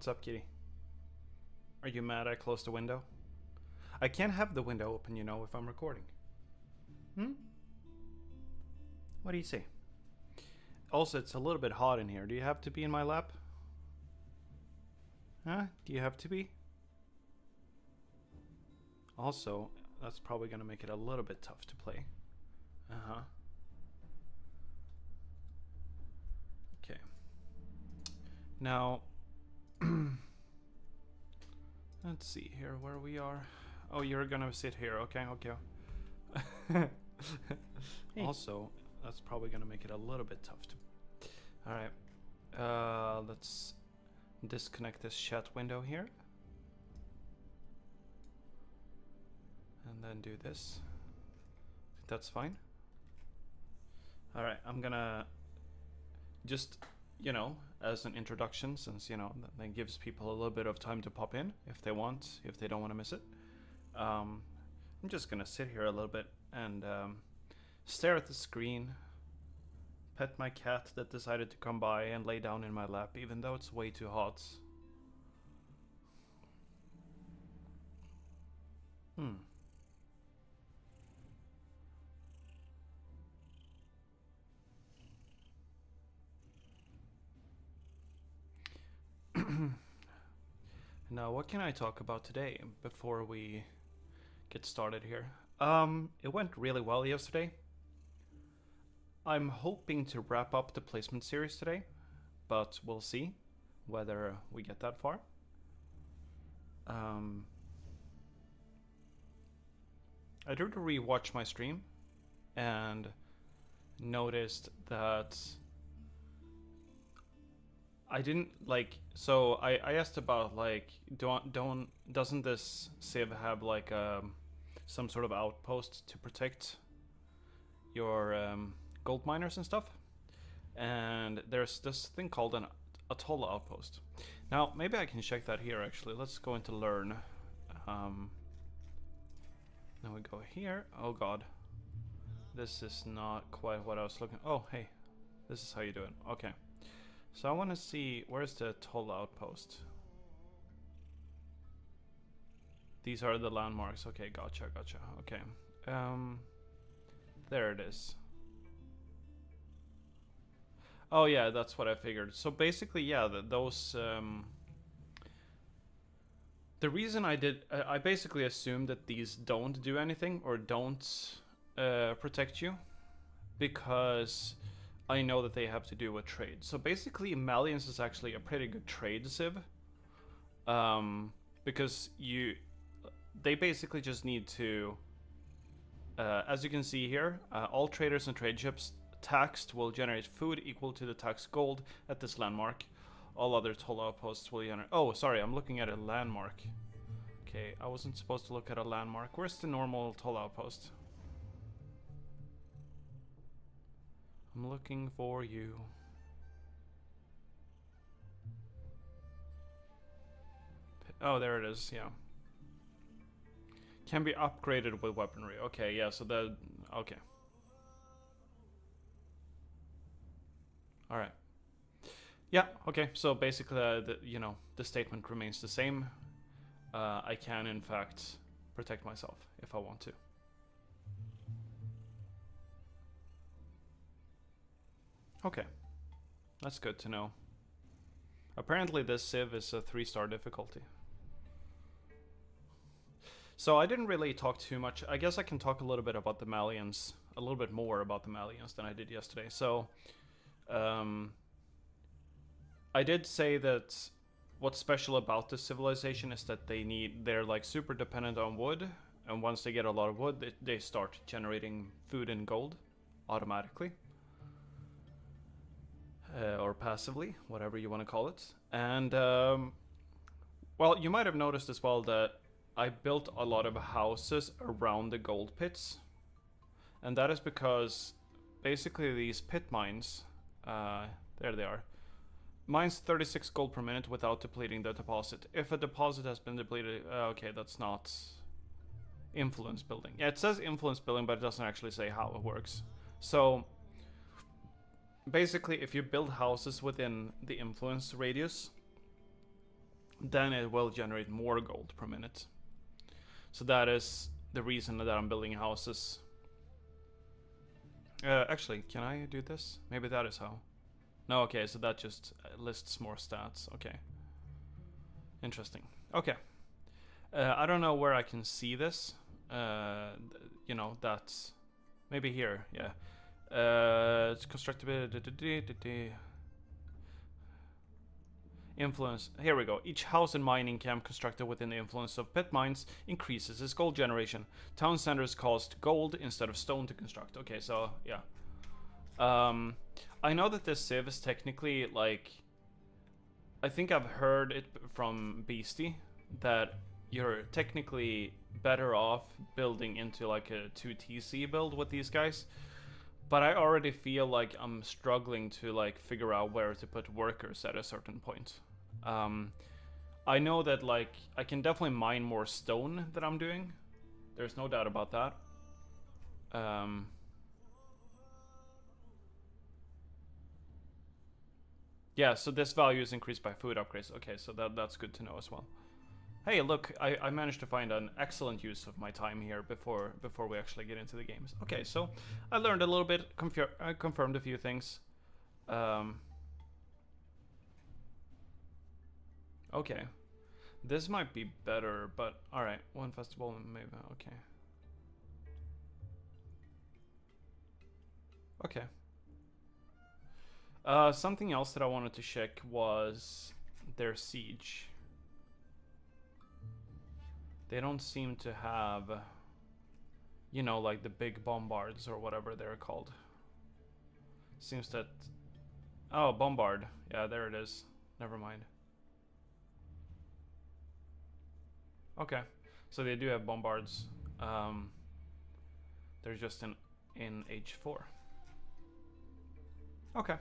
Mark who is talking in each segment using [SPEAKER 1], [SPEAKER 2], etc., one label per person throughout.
[SPEAKER 1] What's up, kitty? Are you mad I closed the window? I can't have the window open, you know, if I'm recording. Hmm? What do you say? Also, it's a little bit hot in here. Do you have to be in my lap? Huh? Do you have to be? Also, that's probably going to make it a little bit tough to play. Uh-huh. Okay. Now, let's see here where we are. Oh, you're going to sit here. Okay, okay. Hey. Also, that's probably going to make it a little bit tough to... Alright. Let's disconnect this chat window here. And then do this. That's fine. Alright, I'm gonna just, you know, as an introduction, since, you know, that gives people a little bit of time to pop in if they want, if they don't want to miss it. I'm just gonna sit here a little bit and stare at the screen, pet my cat that decided to come by and lay down in my lap, even though it's way too hot. Now, what can I talk about today before we get started here? It went really well yesterday. I'm hoping to wrap up the placement series today, but we'll see whether we get that far. I did rewatch my stream and noticed that I didn't like, so I asked about like, doesn't this Civ have like some sort of outpost to protect your gold miners and stuff? And there's this thing called an atoll outpost. Now maybe I can check that here actually. Let's go into learn. Now we go here. Oh god, this is not quite what I was looking. Oh hey, this is how you do it. Okay. So I want to see, where's the atoll outpost? These are the landmarks. Okay, gotcha. Okay. There it is. Oh yeah, that's what I figured. So basically, yeah, those... the reason I basically assumed that these don't do anything or don't protect you, because I know that they have to do with trade. So basically, Malians is actually a pretty good trade civ, because they basically just need to, as you can see here, all traders and trade ships taxed will generate food equal to the taxed gold at this landmark. All other toll outposts will generate... Oh, sorry, I'm looking at a landmark. Okay, I wasn't supposed to look at a landmark. Where's the normal toll outpost? I'm looking for you. Oh, there it is, yeah. Can be upgraded with weaponry. Okay, yeah, so that... Okay. Alright. Yeah, okay, so basically, you know, the statement remains the same. I can, in fact, protect myself if I want to. Okay, that's good to know. Apparently this Civ is a 3-star difficulty. So I didn't really talk too much. I guess I can talk a little bit about the Malians, a little bit more about the Malians than I did yesterday. So, I did say that what's special about this civilization is that they're like super dependent on wood, and once they get a lot of wood, they start generating food and gold automatically. Or passively, whatever you want to call it. And, well, you might have noticed as well that I built a lot of houses around the gold pits. And that is because, basically, these pit mines, there they are, mines 36 gold per minute without depleting the deposit. If a deposit has been depleted, okay, that's not influence building. Yeah, it says influence building, but it doesn't actually say how it works. So... basically, if you build houses within the influence radius, then it will generate more gold per minute. So that is the reason that I'm building houses. Actually, can I do this? Maybe that is how. No, okay, so that just lists more stats. Okay. Interesting. Okay. I don't know where I can see this. You know, that's... Maybe here, yeah. It's constructed... Influence. Here we go. Each house and mining camp constructed within the influence of pit mines increases its gold generation. Town centers cost gold instead of stone to construct. Okay, so yeah. I know that this civ is technically like... I think I've heard it from Beastie that you're technically better off building into like a 2TC build with these guys. But I already feel like I'm struggling to like figure out where to put workers at a certain point. I know that like I can definitely mine more stone than I'm doing. There's no doubt about that. Yeah, so this value is increased by food upgrades. Okay, so that's good to know as well. Hey, look, I managed to find an excellent use of my time here before we actually get into the games. Okay, so I learned a little bit, I confirmed a few things. Okay, this might be better, but alright, one festival, maybe, okay. Okay. Something else that I wanted to check was their siege. They don't seem to have, you know, like the big bombards or whatever they're called. Seems that... Oh, bombard. Yeah, there it is. Never mind. Okay, so they do have bombards. They're just in H4. Okay.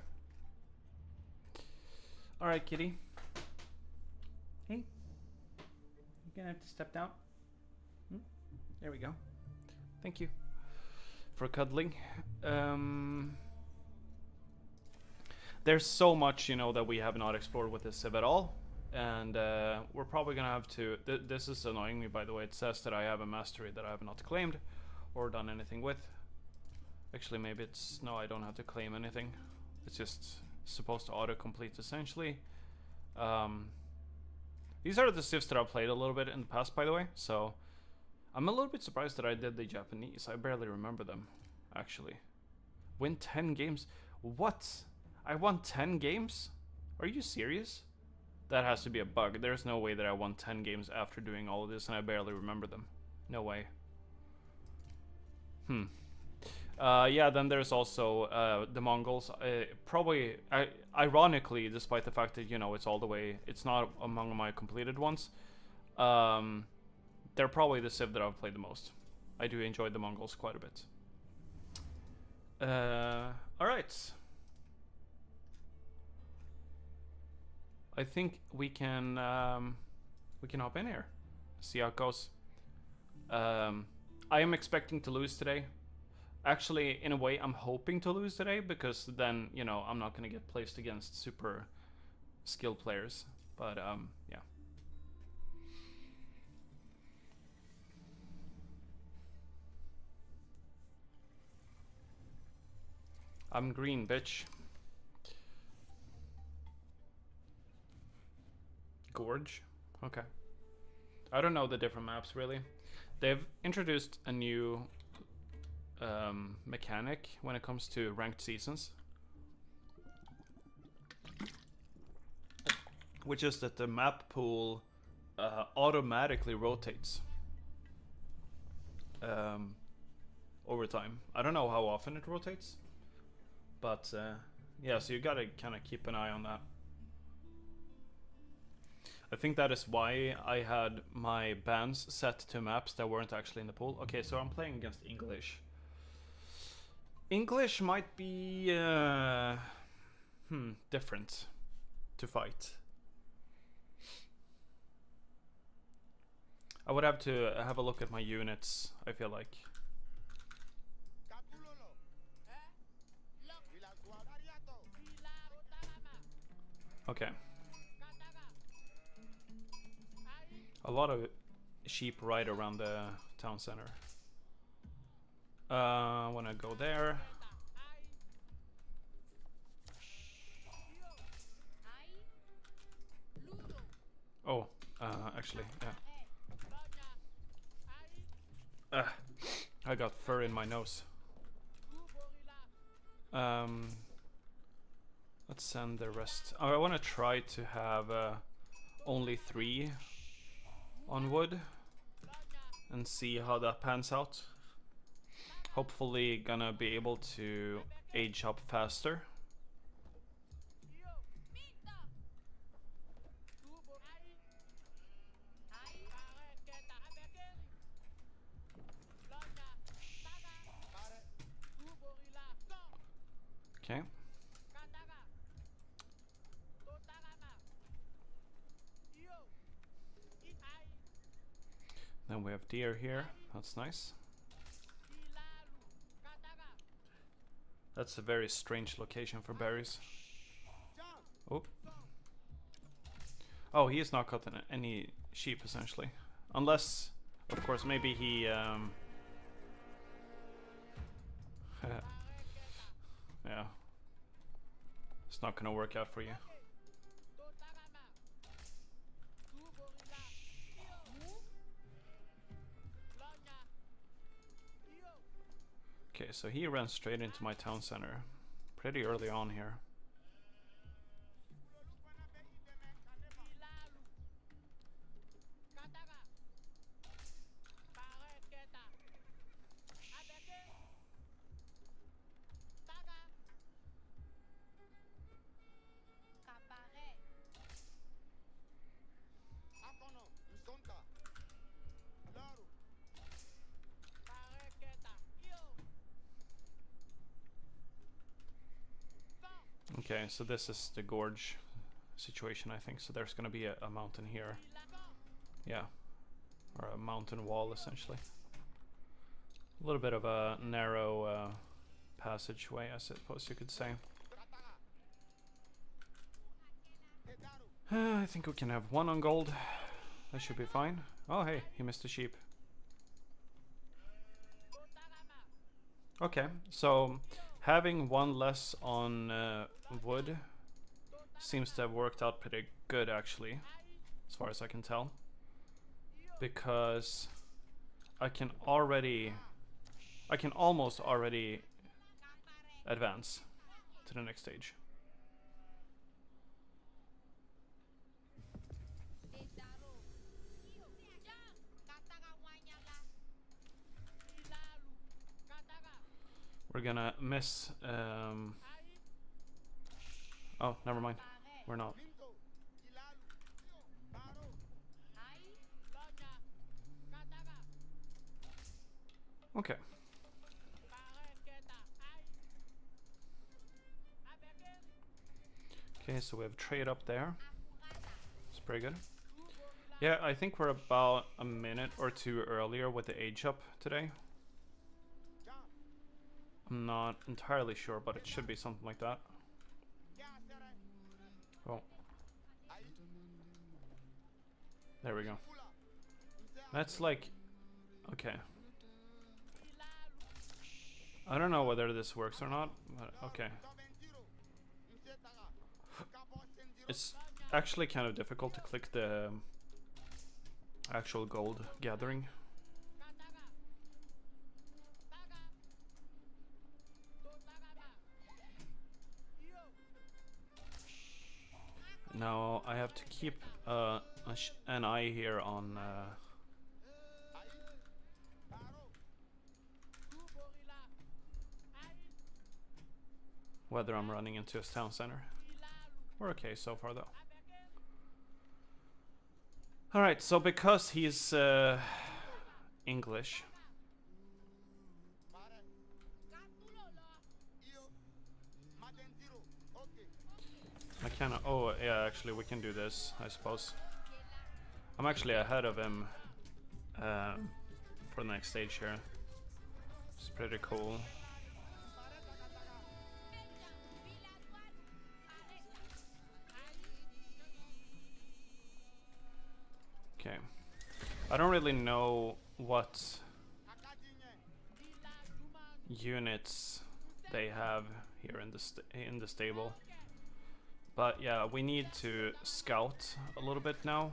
[SPEAKER 1] Alright, kitty. Hey. You're gonna have to step down. There we go. Thank you for cuddling. There's so much, you know, that we have not explored with this civ at all. And we're probably gonna have to... this is annoying me, by the way. It says that I have a mastery that I have not claimed or done anything with. Actually, maybe it's... No, I don't have to claim anything. It's just supposed to auto-complete, essentially. These are the civs that I've played a little bit in the past, by the way. So, I'm a little bit surprised that I did the Japanese. I barely remember them, actually. Win 10 games? What? I won 10 games? Are you serious? That has to be a bug. There's no way that I won 10 games after doing all of this and I barely remember them. No way. Yeah, then there's also the Mongols. Probably, ironically, despite the fact that, you know, it's all the way... It's not among my completed ones. They're probably the civ that I've played the most. I do enjoy the Mongols quite a bit. Alright. I think we can hop in here, see how it goes. I am expecting to lose today. Actually, in a way, I'm hoping to lose today because then, you know, I'm not gonna get placed against super skilled players. But yeah. I'm green, bitch. Gorge? Okay. I don't know the different maps, really. They've introduced a new mechanic when it comes to ranked seasons. Which is that the map pool automatically rotates over time. I don't know how often it rotates. But yeah, so you gotta kind of keep an eye on that. I think that is why I had my bans set to maps that weren't actually in the pool. Okay, so I'm playing against English. English might be different to fight. I would have to have a look at my units, I feel like. Okay. A lot of sheep right around the town center. I want to go there. Oh, actually, yeah. I got fur in my nose. Let's send the rest. I want to try to have only 3 on wood and see how that pans out. Hopefully gonna be able to age up faster. Okay. Then we have deer here. That's nice. That's a very strange location for berries. Oh. Oh, he has not caught any sheep, essentially. Unless, of course, maybe he... yeah. It's not gonna work out for you. Okay, so he ran straight into my town center pretty early on here. Okay, so this is the gorge situation, I think. So there's gonna be a mountain here. Yeah. Or a mountain wall, essentially. A little bit of a narrow passageway, I suppose you could say. I think we can have 1 on gold. That should be fine. Oh, hey, he missed a sheep. Okay, so having 1 less on wood seems to have worked out pretty good, actually, as far as I can tell. Because I can almost already advance to the next stage. We're gonna miss, oh, never mind. We're not. Okay. Okay, so we have trade up there. It's pretty good. Yeah, I think we're about a minute or 2 earlier with the age up today. I'm not entirely sure, but it should be something like that. Oh. There we go. That's like... Okay. I don't know whether this works or not, but okay. It's actually kind of difficult to click the actual gold gathering. Now I have to keep an eye here on whether I'm running into a town center. We're okay so far though. Alright, so because he's English, I kinda... Oh, yeah, actually we can do this, I suppose. I'm actually ahead of him for the next stage here. It's pretty cool. Okay. I don't really know what units they have here in the stable, but yeah, we need to scout a little bit now.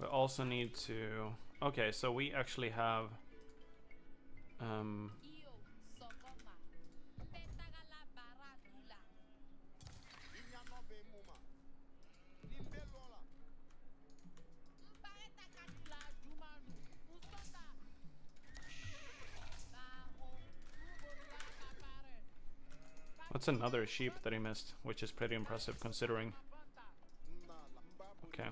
[SPEAKER 1] We also need to. Okay, so we actually have. What's another sheep that he missed, which is pretty impressive considering. Okay.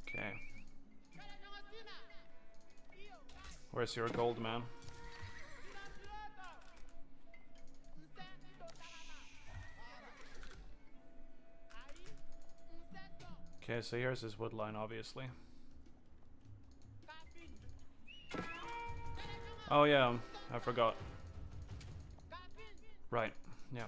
[SPEAKER 1] Okay. Where's your gold, man? Okay, so here's his wood line, obviously. Oh yeah, I forgot. Right, yeah.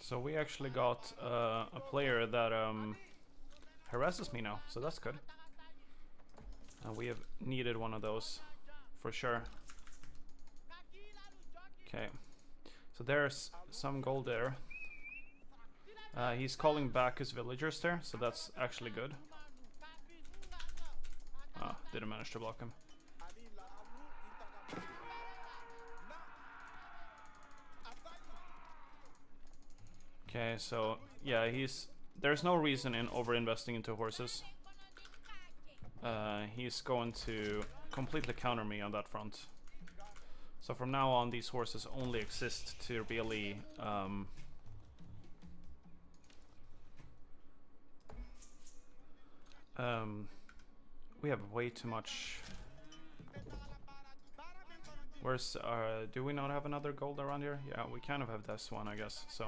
[SPEAKER 1] So we actually got a player that harasses me now, so that's good. We have needed one of those for sure. Okay, so there's some gold there. He's calling back his villagers there, so that's actually good. Didn't manage to block him. Okay, so yeah, there's no reason in over-investing into horses. He's going to completely counter me on that front. So from now on, these horses only exist to really we have way too much. Where's do we not have another gold around here? Yeah, we kind of have this one, I guess. So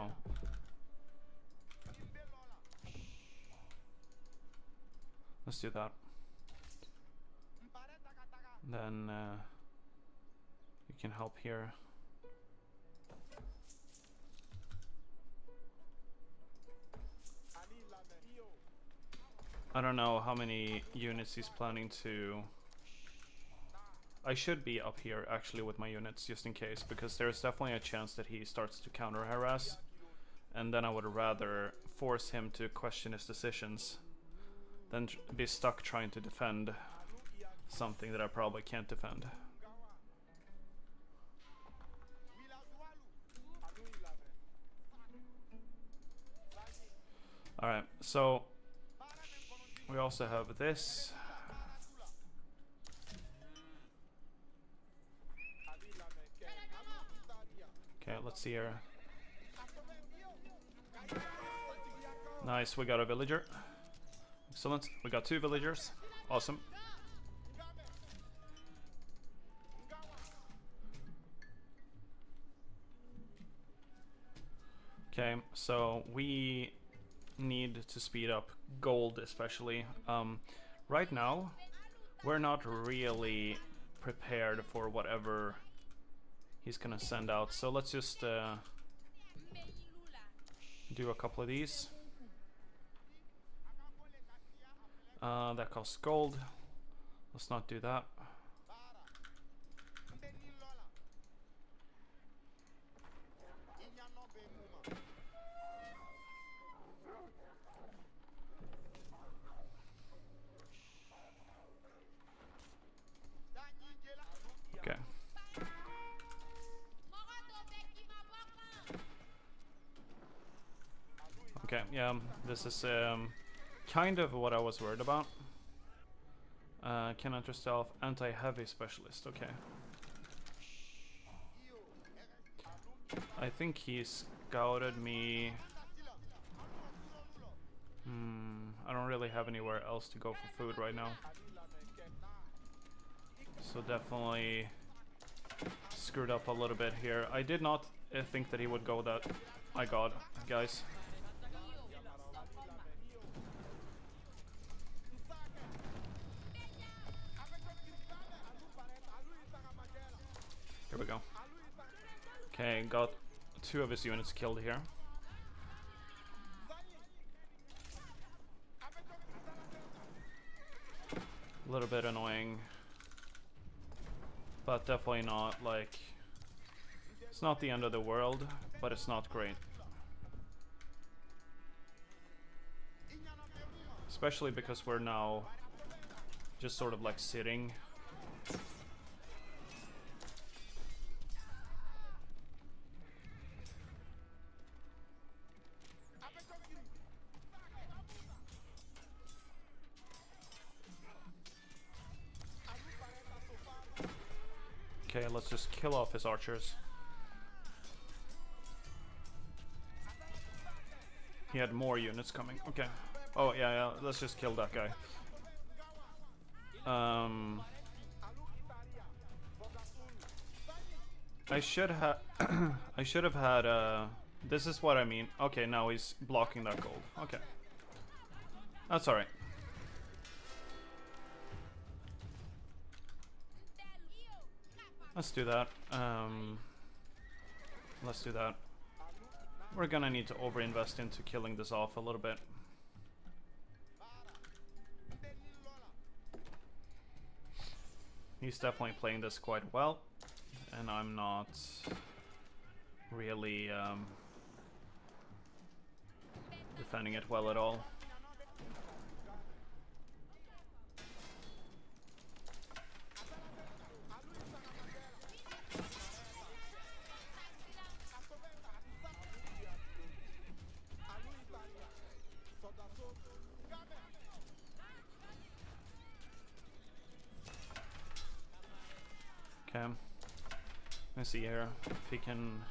[SPEAKER 1] let's do that. Then you can help here. I don't know how many units he's planning to. I should be up here actually with my units just in case, because there's definitely a chance that he starts to counter harass, and then I would rather force him to question his decisions than be stuck trying to defend something that I probably can't defend. Alright, so we also have this. Okay, let's see here. Nice, we got a villager. Excellent, we got 2 villagers. Awesome. Okay, so we need to speed up gold especially. Right now, we're not really prepared for whatever he's gonna send out. So let's just do a couple of these. That costs gold. Let's not do that. Okay. Okay, yeah, this is kind of what I was worried about. Can enter stealth, anti-heavy specialist, okay. I think he scouted me. I don't really have anywhere else to go for food right now. So definitely screwed up a little bit here. I did not think that he would go that. My god, guys. Here we go. Okay, got 2 of his units killed here. A little bit annoying. But definitely not, like... It's not the end of the world, but it's not great. Especially because we're now just sort of like sitting. Okay, let's just kill off his archers. He had more units coming. Okay. Oh, yeah, let's just kill that guy. I should have I should have had this is what I mean. Okay, now he's blocking that gold. Okay. That's alright. Let's do that. Let's do that. We're gonna need to overinvest into killing this off a little bit. He's definitely playing this quite well, and I'm not really defending it well at all. Okay, let's see here if he can.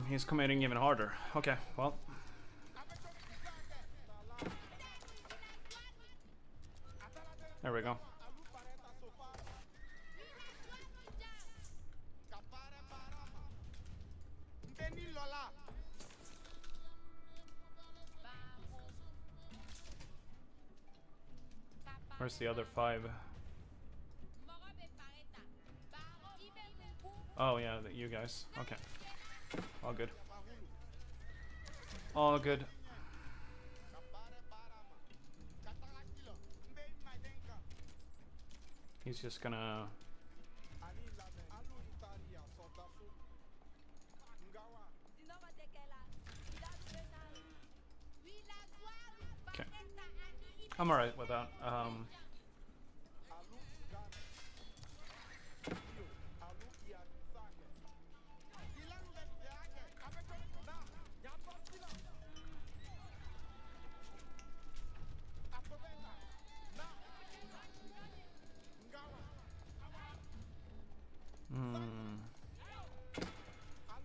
[SPEAKER 1] He's committing even harder. Okay, well. There we go. Where's the other 5? Oh yeah, you guys. Okay. All good. All good. He's just gonna... Okay. I'm alright with that.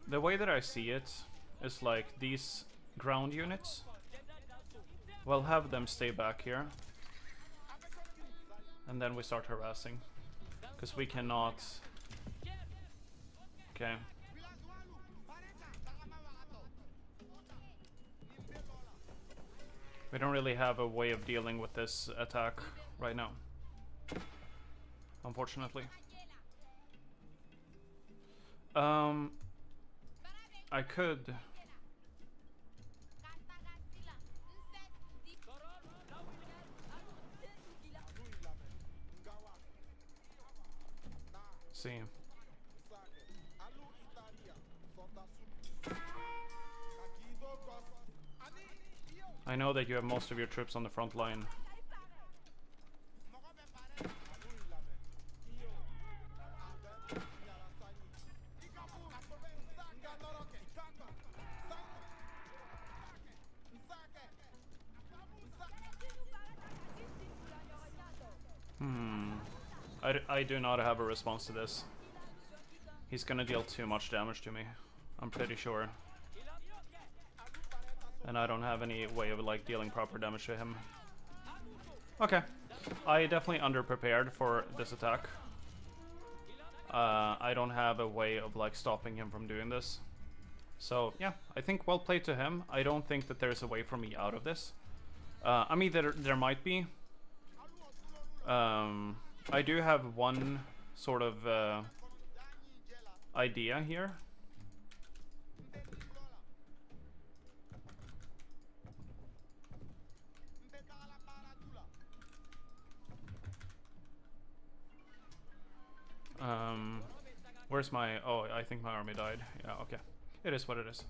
[SPEAKER 1] The way that I see it is like these ground units. We'll have them stay back here. And then we start harassing. Because we cannot... Okay. We don't really have a way of dealing with this attack right now. Unfortunately. I could... see. I know that you have most of your troops on the front line. I do not have a response to this. He's gonna deal too much damage to me, I'm pretty sure. And I don't have any way of like dealing proper damage to him. Okay. I definitely underprepared for this attack. I don't have a way of like stopping him from doing this. So yeah, I think well played to him. I don't think that there's a way for me out of this. I mean, there might be. I do have one sort of idea here. Where's my... Oh, I think my army died. Yeah, okay. It is what it is.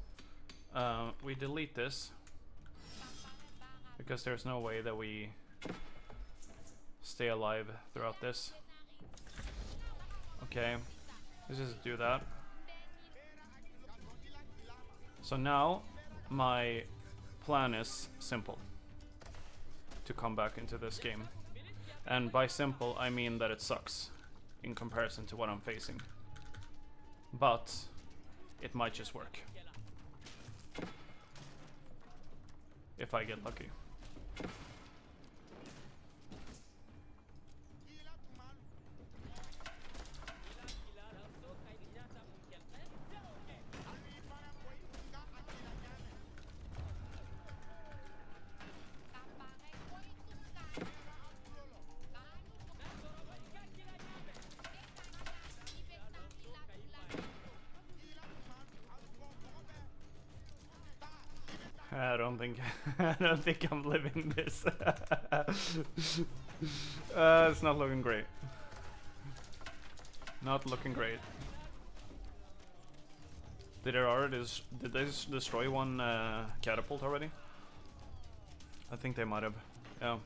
[SPEAKER 1] We delete this. Because there's no way that we stay alive throughout this. Okay. Let's just do that. So now, my plan is simple. To come back into this game. And by simple, I mean that it sucks. In comparison to what I'm facing. But it might just work. If I get lucky. I don't think I'm living this. It's not looking great. Not looking great. Did they destroy one catapult already? I think they might have. Yeah.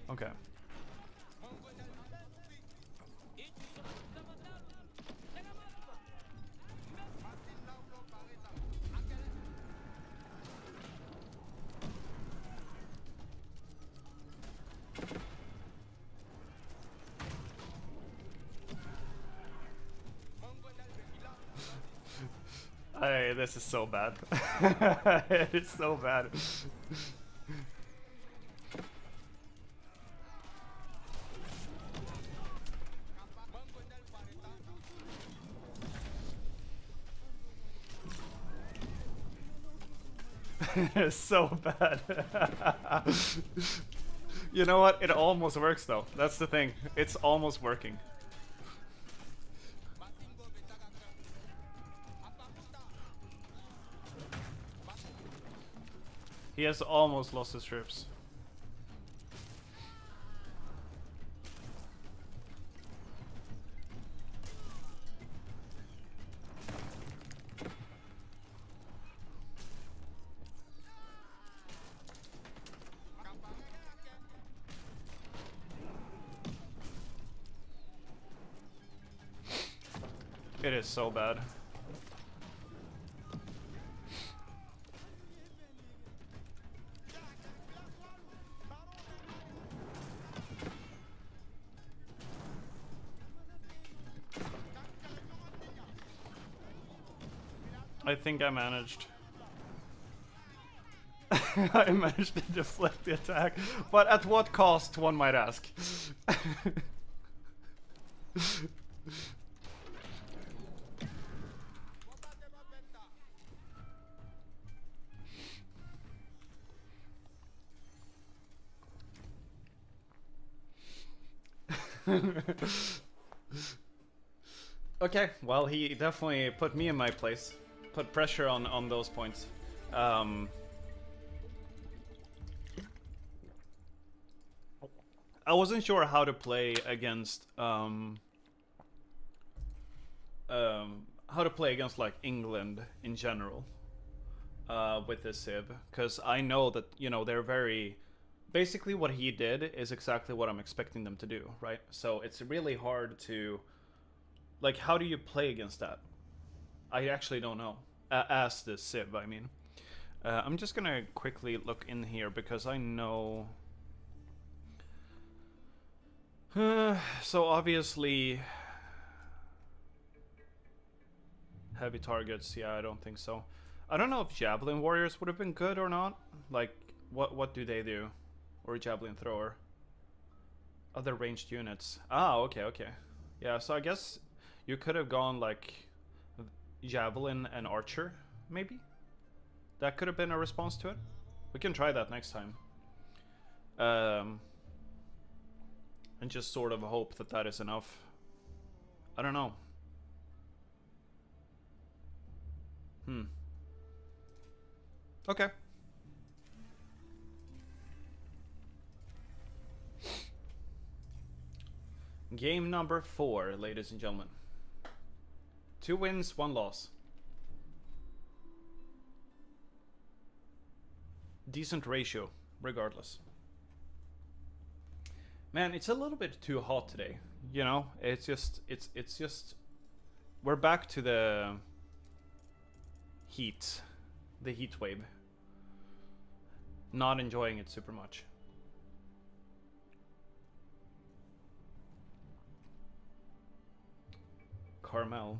[SPEAKER 1] Okay. This is so bad. It's so bad. It's so bad. You know what? It almost works though. That's the thing. It's almost working. He has almost lost his troops. It is so bad. I think I managed. I managed to deflect the attack, but at what cost, one might ask. Okay, well, he definitely put me in my place. Put pressure on those points. I wasn't sure how to play against like England in general with this Civ, because I know that, you know, they're very... Basically what he did is exactly what I'm expecting them to do, right? So it's really hard to... Like, how do you play against that? I actually don't know. As this Civ, I mean. I'm just gonna quickly look in here because I know. So obviously, heavy targets. Yeah, I don't think so. I don't know if javelin warriors would have been good or not. Like, what do they do? Or javelin thrower. Other ranged units. Ah, okay, okay. Yeah, so I guess you could have gone like javelin and archer, maybe? That could have been a response to it. We can try that next time. And just sort of hope that that is enough. I don't know. Okay. Game number 4, ladies and gentlemen. 2 wins, 1 loss. Decent ratio, regardless. Man, it's a little bit too hot today. You know, it's just we're back to the heat wave. Not enjoying it super much. Carmel.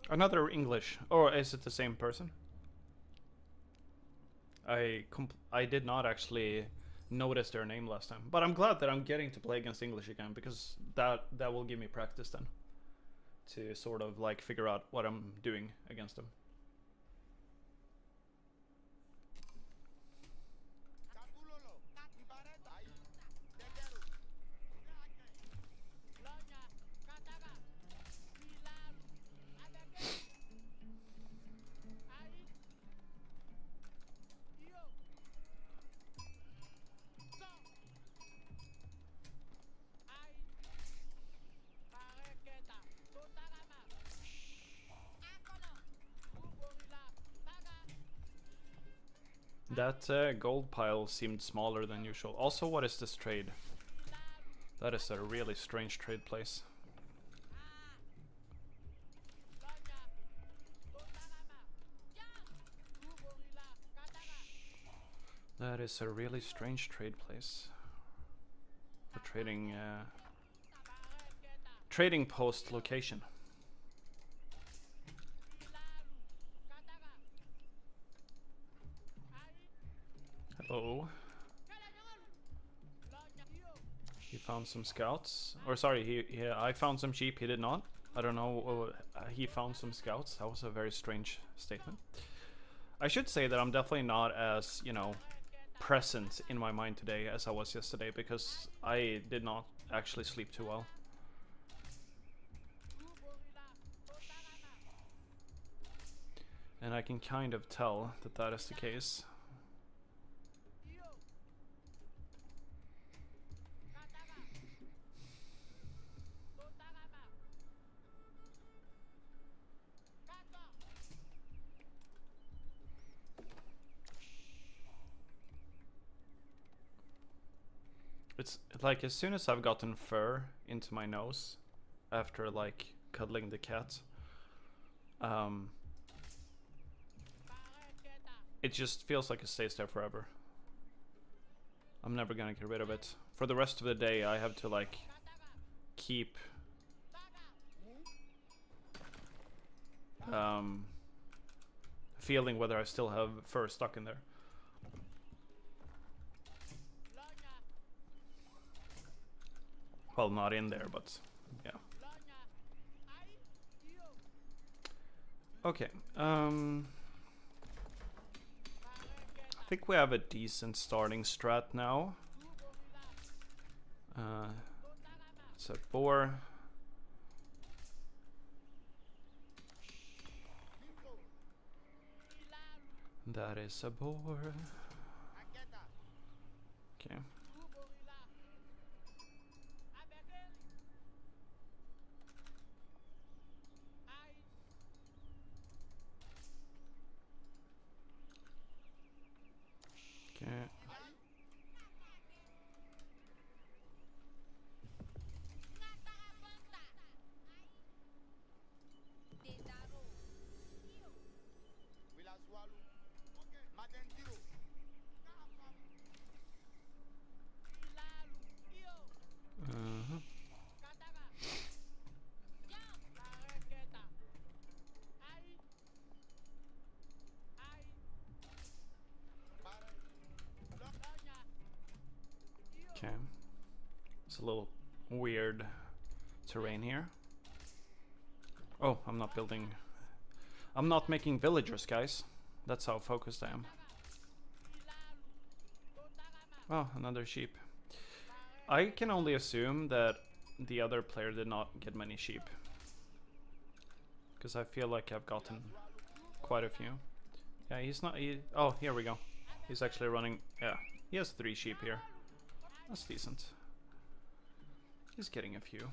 [SPEAKER 1] Another English, or is it the same person? I did not actually notice their name last time, but I'm glad that I'm getting to play against English again because that will give me practice then to sort of like figure out what I'm doing against them. That gold pile seemed smaller than usual. Also, what is this trade? That is a really strange trade place. That is a really strange trade place. For trading trading post location. Hello. He found some scouts. Or sorry, I found some sheep, he did not. I don't know, he found some scouts. That was a very strange statement. I should say that I'm definitely not as, you know, present in my mind today as I was yesterday because I did not actually sleep too well. And I can kind of tell that that is the case. It's like as soon as I've gotten fur into my nose after like cuddling the cat, it just feels like it stays there forever. I'm never gonna get rid of it. For the rest of the day I have to like keep feeling whether I still have fur stuck in there. Well, not in there, but yeah. Okay. I think we have a decent starting strat now. It's a boar. That is a boar. Okay. a little weird terrain here. Oh, I'm not building... I'm not making villagers, guys. That's how focused I am. Oh, another sheep. I can only assume that the other player did not get many sheep. Because I feel like I've gotten quite a few. Yeah, he's not... oh, here we go. He's actually running... Yeah, he has 3 sheep here. That's decent. He's getting a few.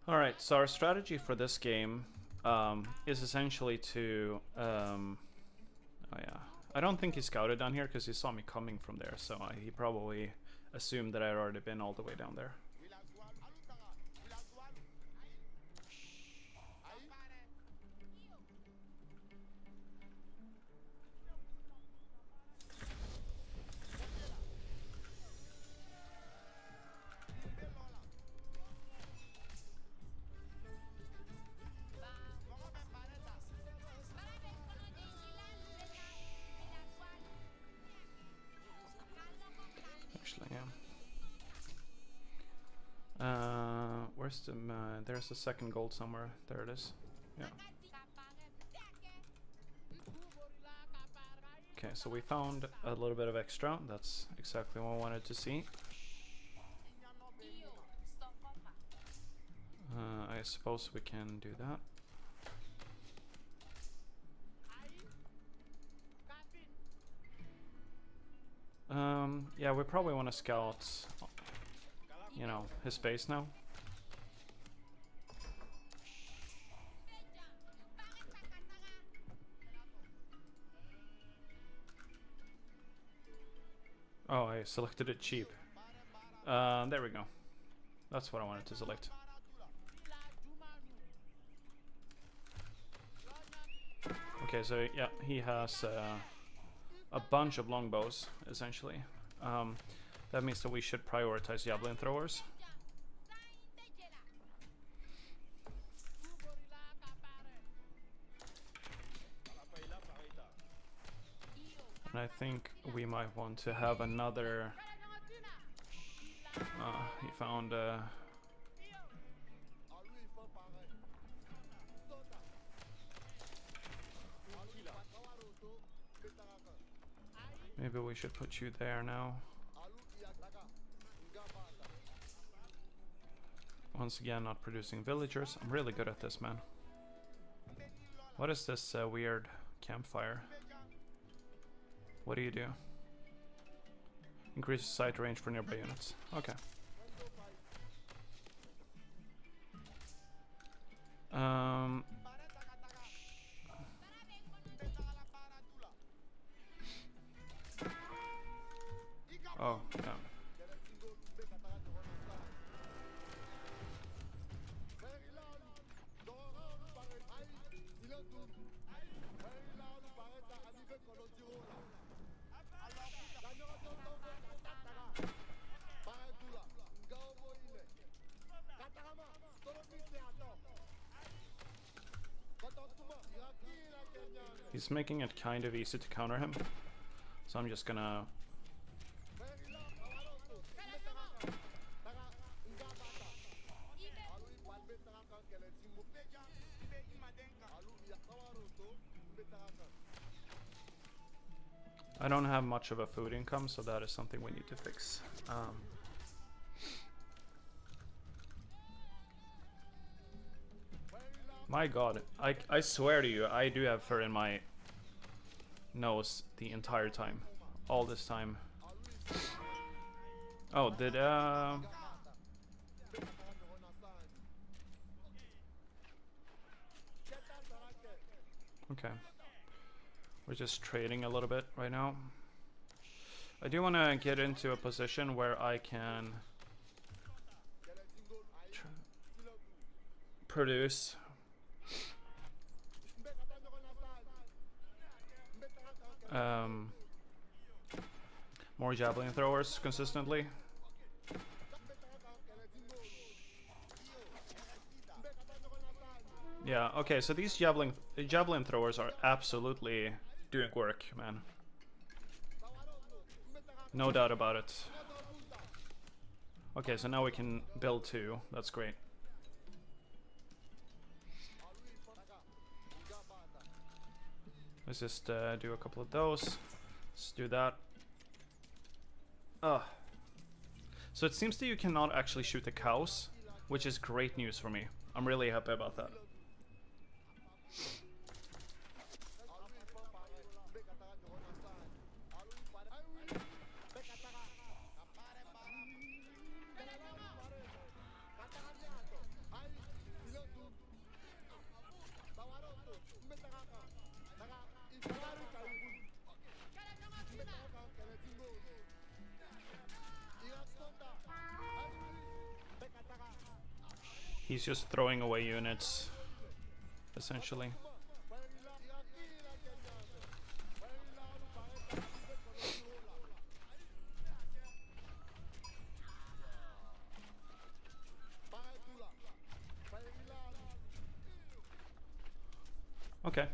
[SPEAKER 1] Alright, so our strategy for this game is essentially to... oh yeah. I don't think he scouted down here because he saw me coming from there, so he probably assumed that I had already been all the way down there. Where's the... there's the second gold somewhere. There it is. Yeah. Okay, so we found a little bit of extra. That's exactly what I wanted to see. I suppose we can do that. Yeah, we probably want to scout, you know, his base now. Oh, I selected it cheap. There we go. That's what I wanted to select. Okay, so yeah, he has a bunch of longbows, essentially. That means that we should prioritize javelin throwers. And I think we might want to have another... he found... maybe we should put you there now. Once again, not producing villagers. I'm really good at this, man. What is this weird campfire? What do you do? Increase sight range for nearby units. Okay. Oh, yeah. He's making it kind of easy to counter him, so I'm just gonna... I don't have much of a food income, so that is something we need to fix. My god, I swear to you, I do have fur in my nose the entire time. All this time. Oh, did okay. We're just trading a little bit right now. I do want to get into a position where I can produce more javelin throwers consistently. Yeah, okay, so these javelin throwers are absolutely doing work, man. No doubt about it. Okay, so now we can build 2. That's great. Let's just do a couple of those. Let's do that. So it seems that you cannot actually shoot the cows, which is great news for me. I'm really happy about that. He's just throwing away units, essentially. Okay.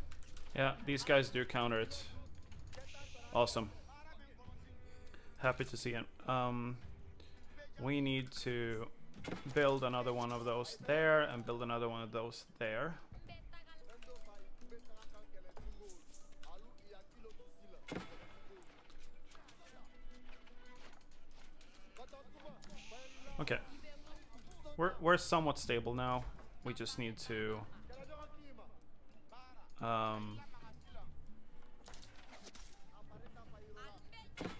[SPEAKER 1] Yeah, these guys do counter it. Awesome. Happy to see it. We need to build another one of those there and build another one of those there. Okay. We're somewhat stable now. We just need to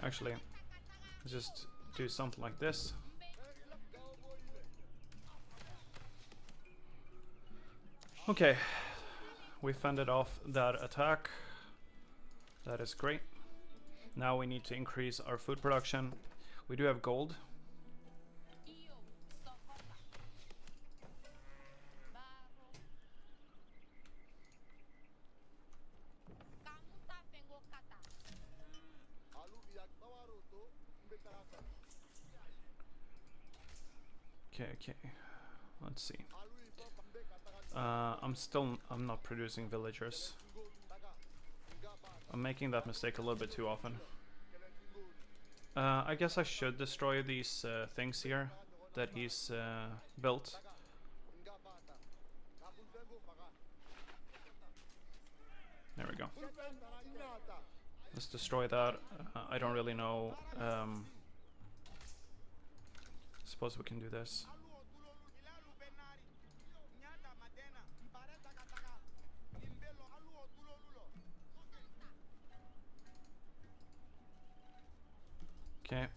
[SPEAKER 1] actually just do something like this. Okay, we fended off that attack. That is great. Now we need to increase our food production. We do have gold. Okay, let's see. I'm not producing villagers. I'm making that mistake a little bit too often. I guess I should destroy these things here that he's built. There we go. Let's destroy that. I don't really know. Suppose we can do this. Okay.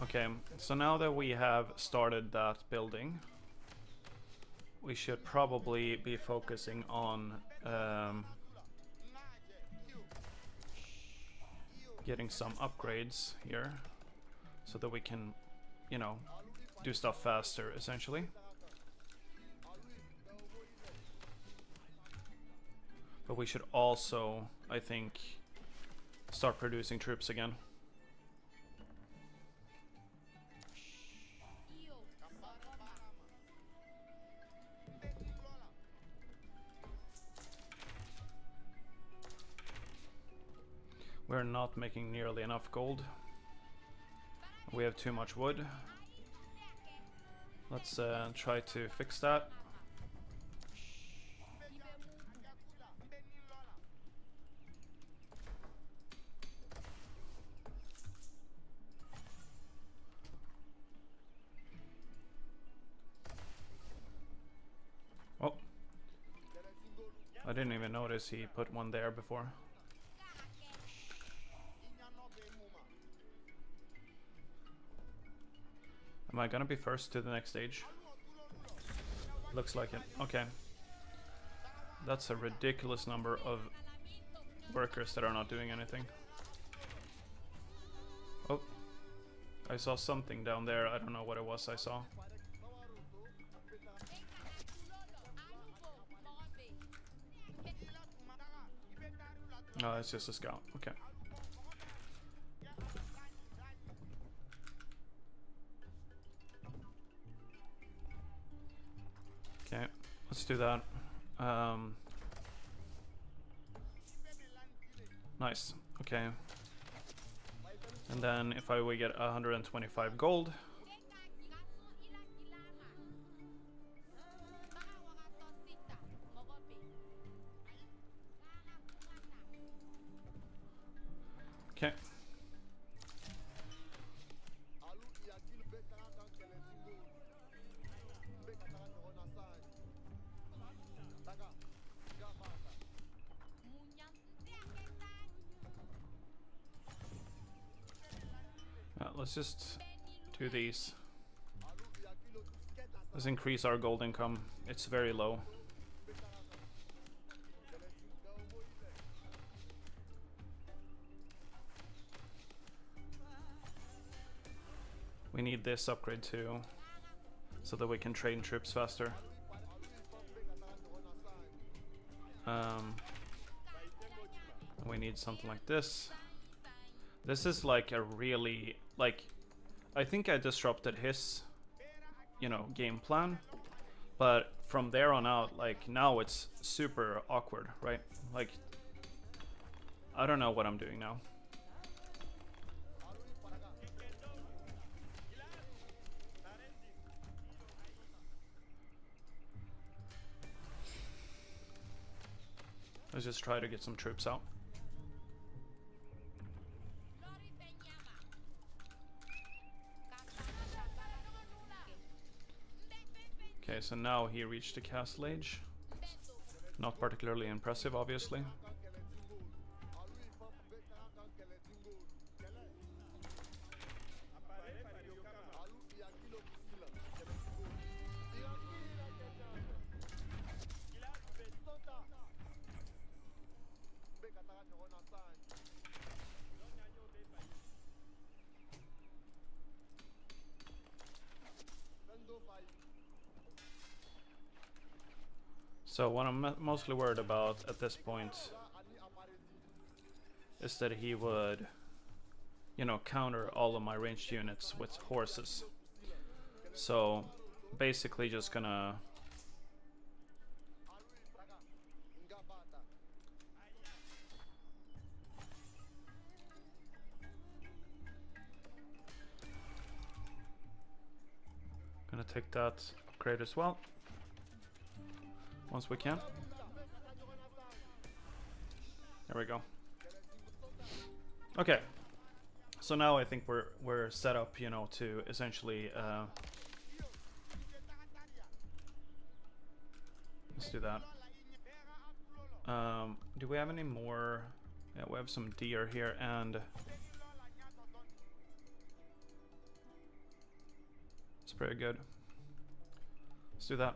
[SPEAKER 1] Okay, so now that we have started that building, we should probably be focusing on getting some upgrades here so that we can, you know, do stuff faster, essentially. But we should also, I think, start producing troops again. We're not making nearly enough gold. We have too much wood. Let's try to fix that. Oh, I didn't even notice he put one there before. Am I gonna be first to the next stage? Looks like it. Okay. That's a ridiculous number of workers that are not doing anything. Oh. I saw something down there. I don't know what it was I saw. Oh, it's just a scout. Okay. Okay, let's do that. Nice. Okay. And then if we get 125 gold. Okay. Let's just do these. Let's increase our gold income. It's very low. We need this upgrade too, so that we can train troops faster. We need something like this. This is like a really, like, I think I disrupted his, you know, game plan, but from there on out, like, now it's super awkward, right? Like, I don't know what I'm doing now. Let's just try to get some troops out. Okay, so now he reached the castle age. Not particularly impressive, obviously. So what I'm mostly worried about at this point is that he would, you know, counter all of my ranged units with horses. So basically just gonna take that upgrade as well. Once we can. There we go. Okay. So now I think we're set up, you know, to essentially let's do that. Do we have any more? Yeah, we have some deer here, and it's pretty good. Let's do that.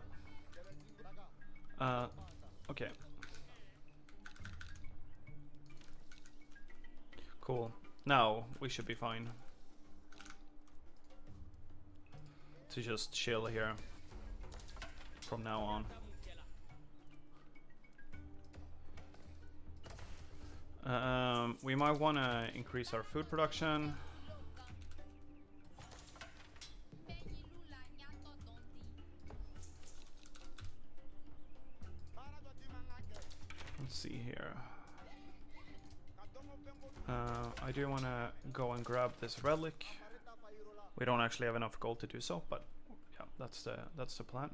[SPEAKER 1] Okay. Cool. Now we should be fine to just chill here from now on. We might want to increase our food production. Let's see here. I do want to go and grab this relic. We don't actually have enough gold to do so, but yeah, that's the plan.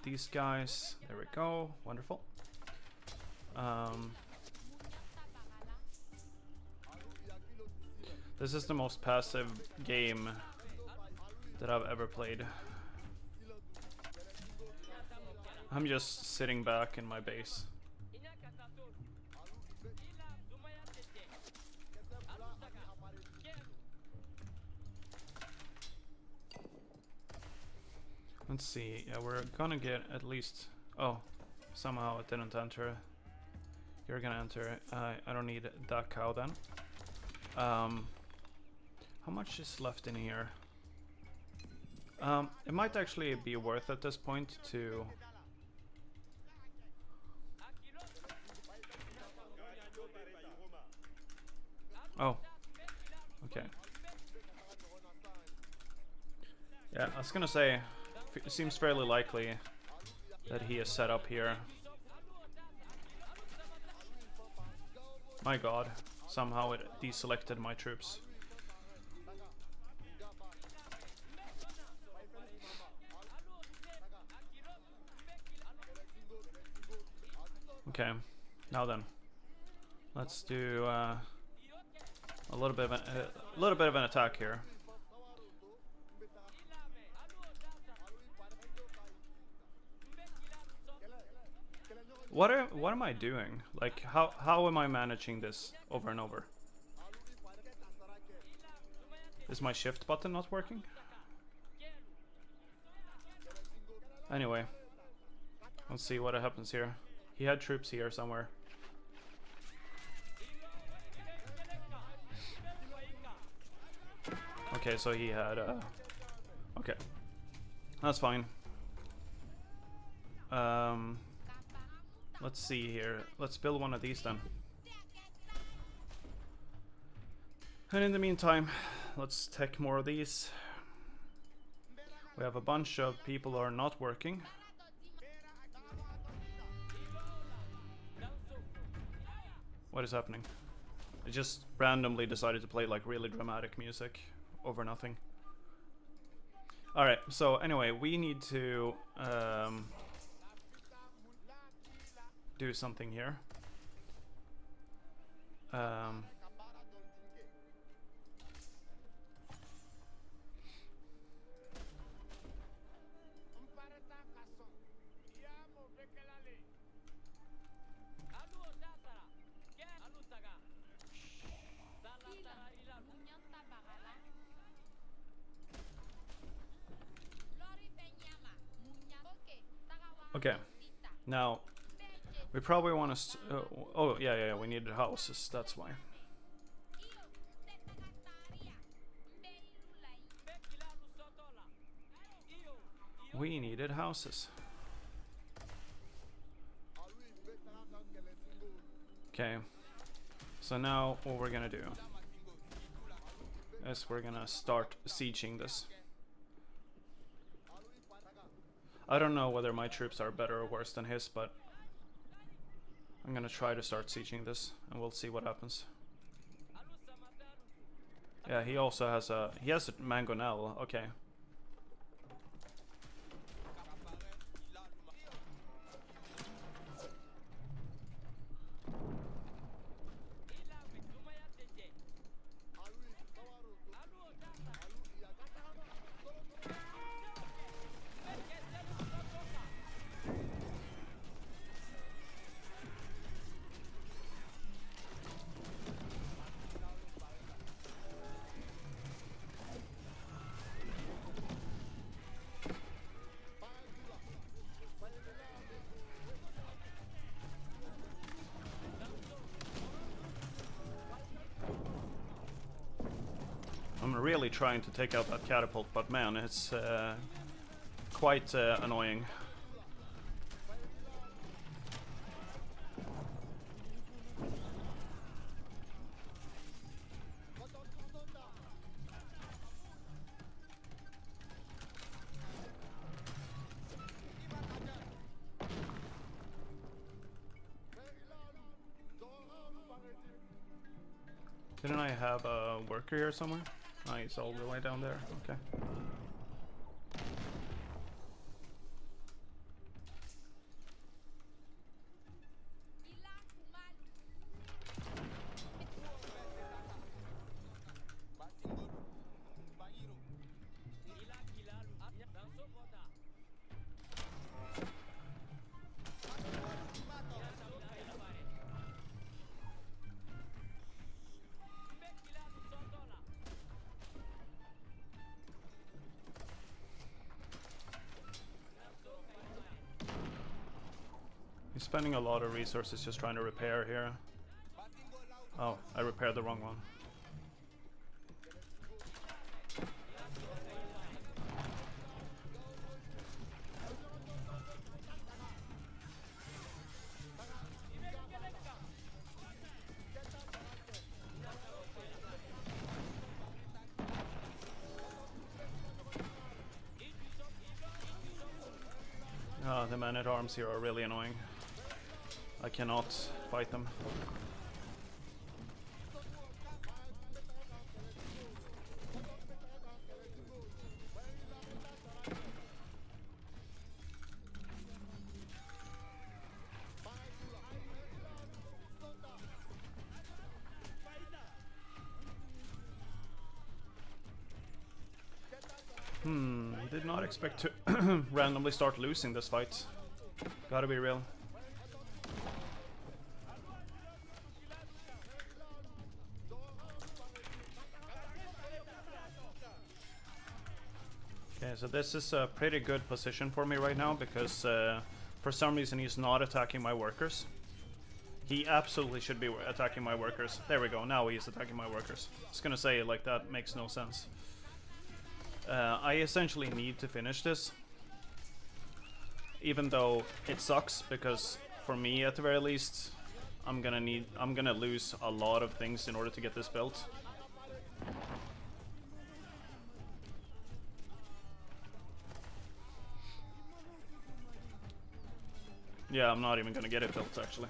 [SPEAKER 1] These guys, there we go, wonderful. This is the most passive game that I've ever played. I'm just sitting back in my base. Let's see, yeah, we're gonna get at least... Oh, somehow it didn't enter. You're gonna enter. I don't need that cow then. How much is left in here? It might actually be worth at this point to... Yeah, I was gonna say, it seems fairly likely that he is set up here. My god, somehow it deselected my troops. Okay, now then, let's do a little bit of an attack here. What am I doing? Like, how am I managing this over and over? Is my shift button not working? Anyway, let's see what happens here. He had troops here somewhere. Okay, so he had okay, that's fine. Let's see here. Let's build one of these then. And in the meantime, let's tech more of these. We have a bunch of people who are not working. What is happening? It just randomly decided to play like really dramatic music over nothing. Alright, so anyway, we need to do something here. Okay, now we probably want to. Oh yeah, we needed houses. That's why. We needed houses. Okay, so now what we're gonna do is we're gonna start sieging this. I don't know whether my troops are better or worse than his, but I'm gonna try to start sieging this, and we'll see what happens. Yeah, he also has a mangonel. Okay. I'm really trying to take out that catapult, but man, it's quite annoying. Didn't I have a worker here somewhere? Oh, he's all the way down there. Okay. He's spending a lot of resources just trying to repair here. Oh, I repaired the wrong one. The men-at-arms here are really annoying. I cannot fight them. Did not expect to randomly start losing this fight. Gotta be real. Okay, so this is a pretty good position for me right now because for some reason he's not attacking my workers. He absolutely should be attacking my workers. There we go, now he's attacking my workers. I was gonna say, like, that makes no sense. I essentially need to finish this, even though it sucks because for me at the very least I'm gonna lose a lot of things in order to get this built. Yeah, I'm not even gonna get it built actually.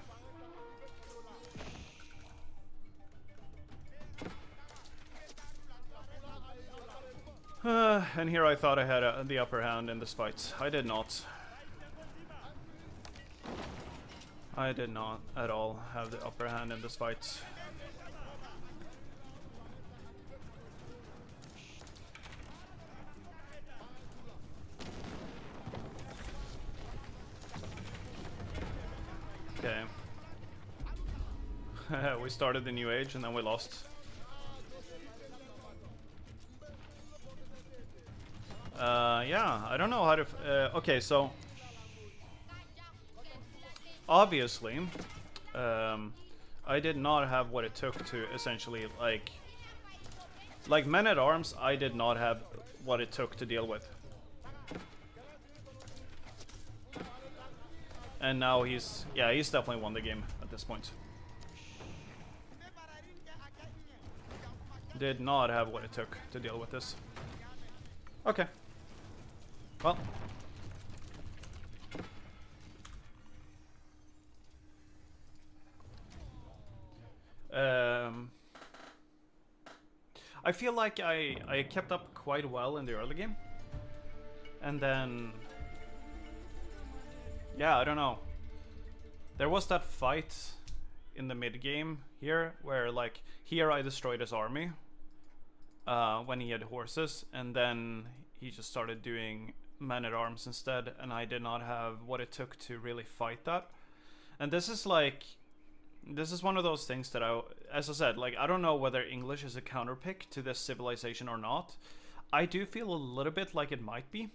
[SPEAKER 1] And here I thought I had the upper hand in this fight. I did not. I did not at all have the upper hand in this fight. Okay. We started the new age and then we lost. Yeah, I don't know how to... okay, so... Obviously, I did not have what it took to essentially, like men-at-arms, I did not have what it took to deal with. And now he's definitely won the game at this point. Did not have what it took to deal with this. Okay. Well. I feel like I kept up quite well in the early game. And then... yeah, I don't know. There was that fight in the mid game here where, like, here I destroyed his army when he had horses, and then he just started doing men-at-arms instead, and I did not have what it took to really fight that. And this is like... this is one of those things that as I said, like, I don't know whether English is a counterpick to this civilization or not. I do feel a little bit like it might be.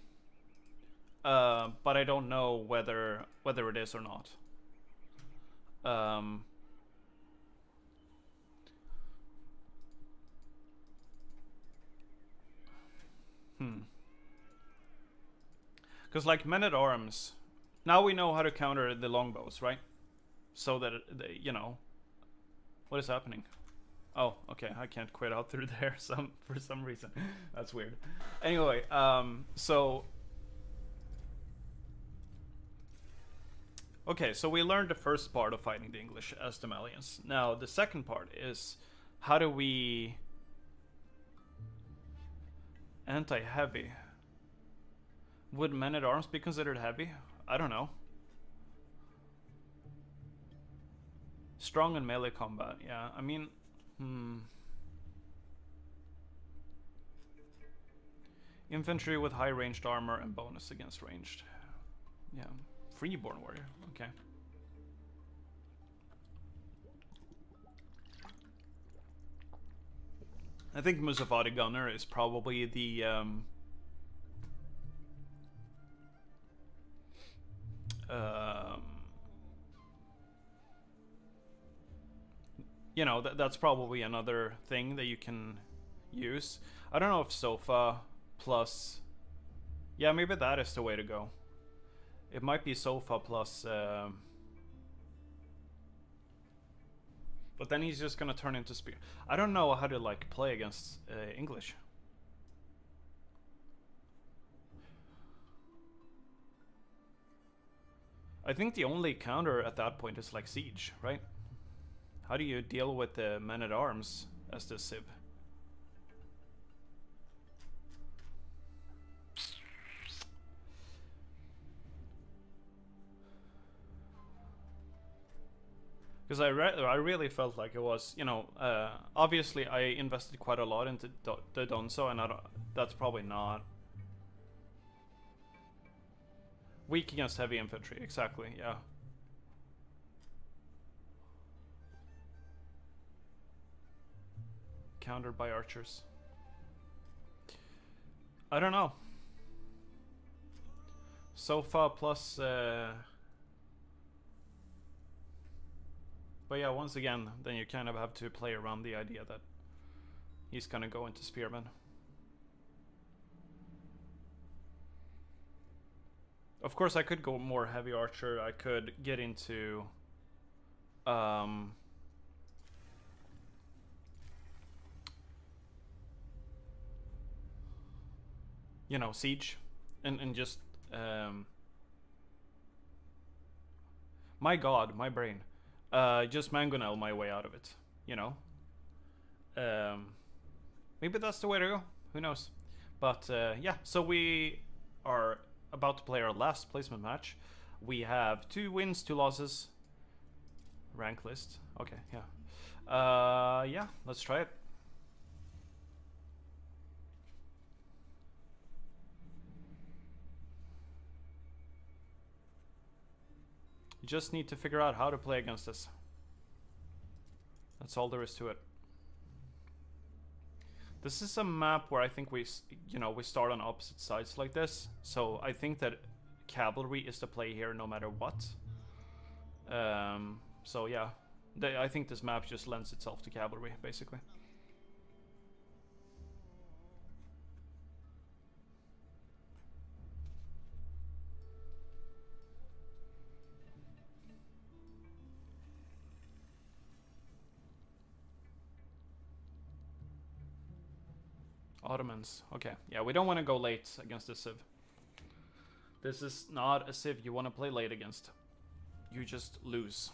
[SPEAKER 1] But I don't know whether it is or not. Because, like, men-at-arms, now we know how to counter the longbows, right? So that, you know, what is happening? Oh, okay, I can't quit out through there for some reason. That's weird. Anyway, so... okay, so we learned the first part of fighting the English as the Malians. Now, the second part is, how do we... anti-heavy. Would men-at-arms be considered heavy? I don't know. Strong and melee combat, yeah. I mean, infantry with high ranged armor and bonus against ranged. Yeah. Freeborn warrior, okay. I think Musafati Gunner is probably the you know, that's probably another thing that you can use. I don't know if Sofa plus... yeah, maybe that is the way to go. It might be Sofa plus... but then he's just gonna turn into Spear. I don't know how to, like, play against English. I think the only counter at that point is like siege, right? How do you deal with the men-at-arms as the civ? Because I really felt like it was, you know, obviously I invested quite a lot into the Donzo, and that's probably not weak against heavy infantry. Exactly, yeah. Countered by archers. I don't know. Sofa plus. But yeah, once again, then you kind of have to play around the idea that he's gonna go into spearman. Of course, I could go more heavy archer. I could get into you know, siege, and just my god, my brain. Just mangonel my way out of it, you know. Maybe that's the way to go. Who knows? But yeah, so we are about to play our last placement match. We have 2 wins, 2 losses. Rank list. Okay, yeah. Yeah, let's try it. You just need to figure out how to play against us. That's all there is to it. This is a map where I think we start on opposite sides like this. So I think that cavalry is the play here no matter what. So yeah, I think this map just lends itself to cavalry, basically. Ottomans. Okay, yeah, we don't want to go late against this civ. This is not a civ you want to play late against. You just lose.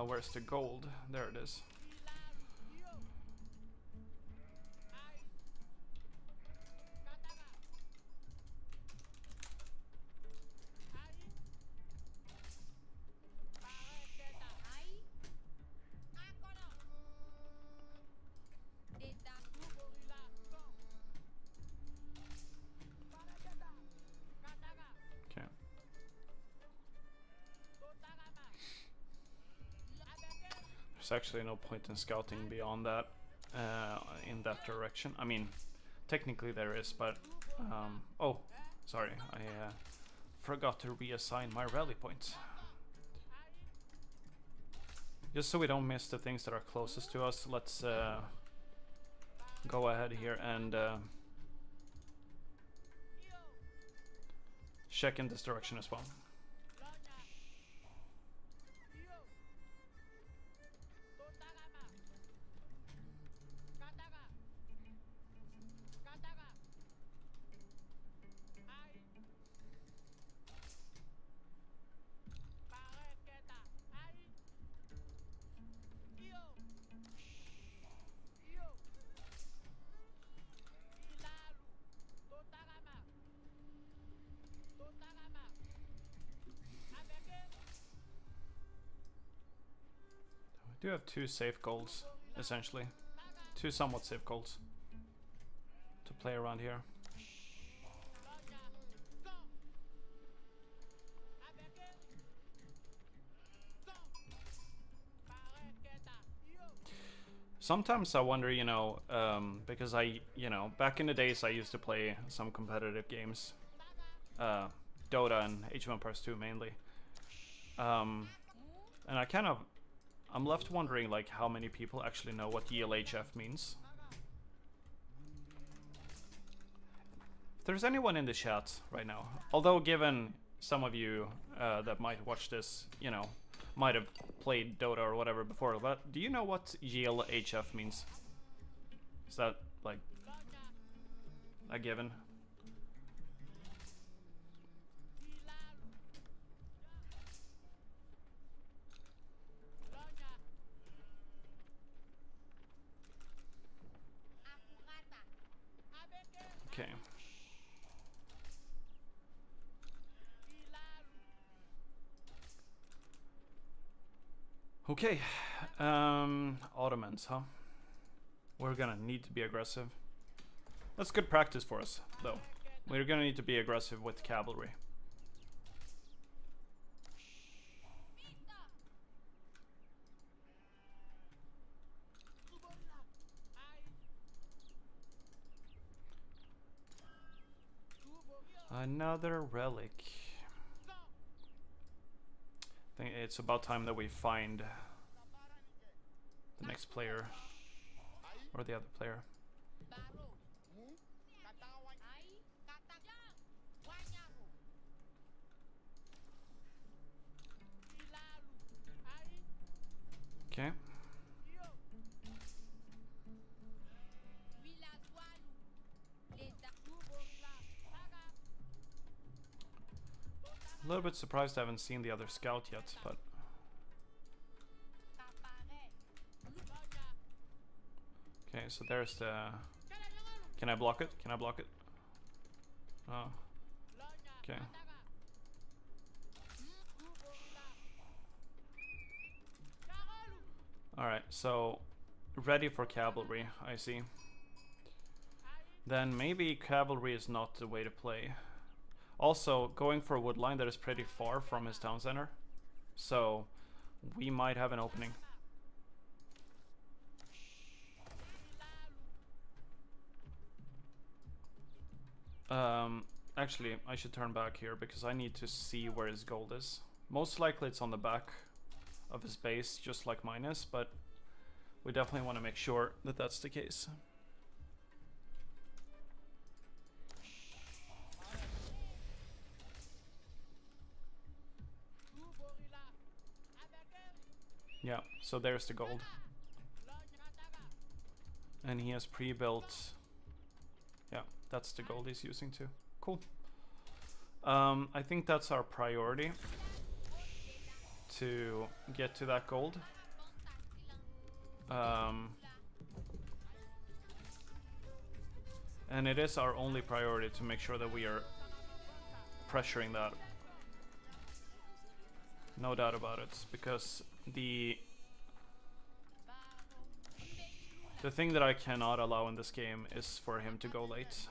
[SPEAKER 1] Where's the gold? There it is. There's actually no point in scouting beyond that, in that direction. I mean, technically there is, but oh, sorry, I forgot to reassign my rally points. Just so we don't miss the things that are closest to us, let's go ahead here and check in this direction as well. We do have 2 safe goals, essentially. 2 somewhat safe goals to play around here. Sometimes I wonder, you know, because back in the days I used to play some competitive games. Dota and Age of Empires 2 mainly. And I'm left wondering, like, how many people actually know what ELHF means. If there's anyone in the chat right now, although given some of you that might watch this, you know, might have played Dota or whatever before, but do you know what Yale HF means? Is that like a given? Okay. Okay, Ottomans, huh? We're gonna need to be aggressive. That's good practice for us, though. We're gonna need to be aggressive with cavalry. Another relic. I think it's about time that we find the next player. Or the other player. Okay. A little bit surprised I haven't seen the other scout yet, but... Okay, so there's the... Can I block it? Can I block it? Oh. Okay. Alright, so... Ready for cavalry, I see. Then maybe cavalry is not the way to play. Also, going for a wood line that is pretty far from his town center. So, we might have an opening. Actually, I should turn back here because I need to see where his gold is. Most likely it's on the back of his base, just like mine is, but we definitely want to make sure that that's the case. Yeah, so there's the gold. And he has pre-built... Yeah, that's the gold he's using too. Cool. I think that's our priority. To get to that gold. And it is our only priority to make sure that we are pressuring that. No doubt about it, because the thing that I cannot allow in this game is for him to go late.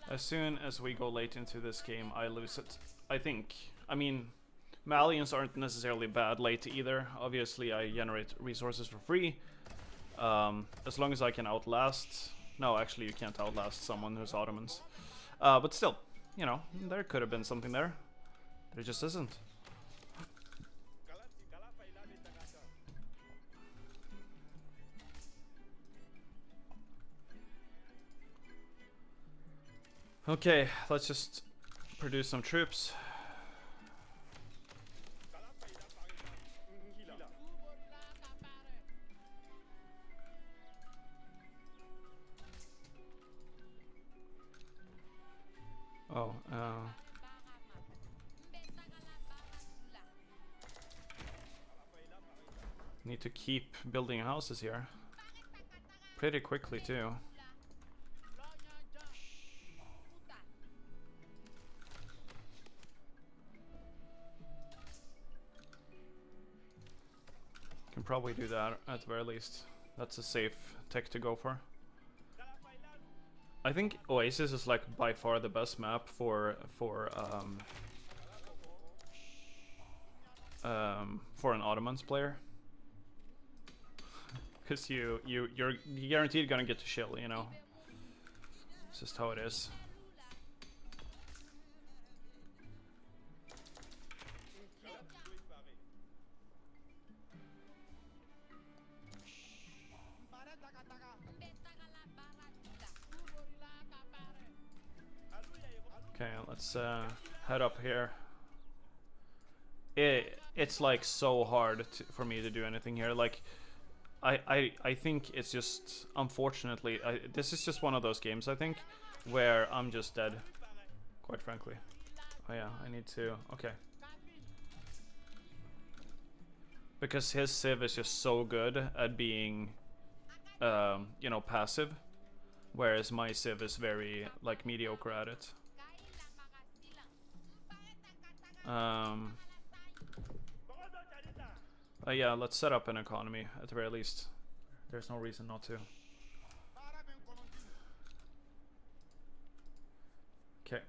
[SPEAKER 1] As soon as we go late into this game, I lose it. I think. I mean, Malians aren't necessarily bad late either. Obviously, I generate resources for free. As long as I can outlast... No, actually, you can't outlast someone who's Ottomans. But still, you know, there could have been something there. There just isn't. Okay, let's just produce some troops. Oh, need to keep building houses here. Pretty quickly too. Can probably do that at the very least. That's a safe tech to go for. I think Oasis is like by far the best map for an Ottomans player, because you're guaranteed gonna get to chill, you know. It's just how it is. Okay, let's head up here. it's like so hard for me to do anything here. Like, I think it's just, unfortunately, this is just one of those games, I think, where I'm just dead, quite frankly. Oh yeah, I need to, okay. Because his Civ is just so good at being, you know, passive, whereas my Civ is very, like, mediocre at it. Yeah, let's set up an economy, at the very least. There's no reason not to. Okay.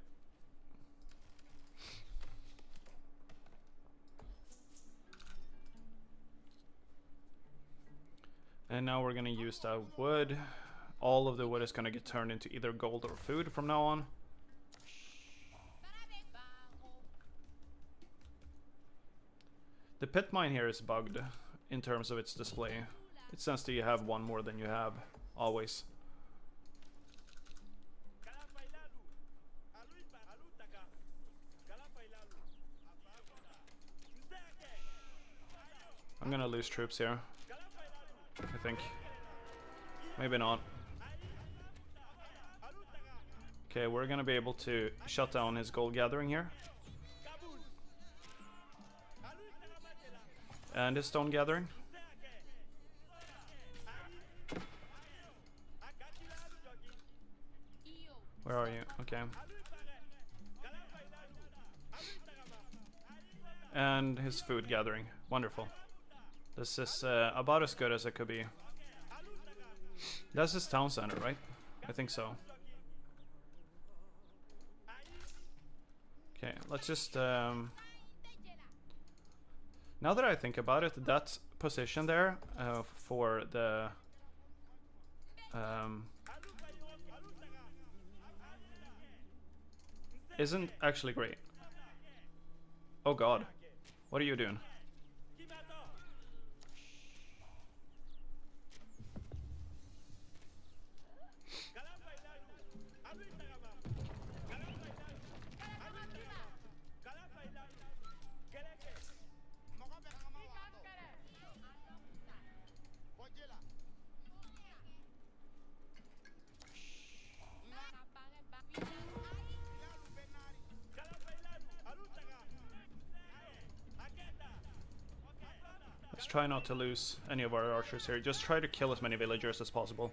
[SPEAKER 1] And now we're gonna use that wood. All of the wood is gonna get turned into either gold or food from now on. The pit mine here is bugged in terms of its display. It says that you have one more than you have, always. I'm gonna lose troops here, I think. Maybe not. Okay, we're gonna be able to shut down his gold gathering here. And his stone gathering. Where are you? Okay. And his food gathering. Wonderful. This is about as good as it could be. That's his town center, right? I think so. Okay, let's just... now that I think about it, that position there for the... isn't actually great. Oh god. What are you doing? Let's try not to lose any of our archers here. Just try to kill as many villagers as possible.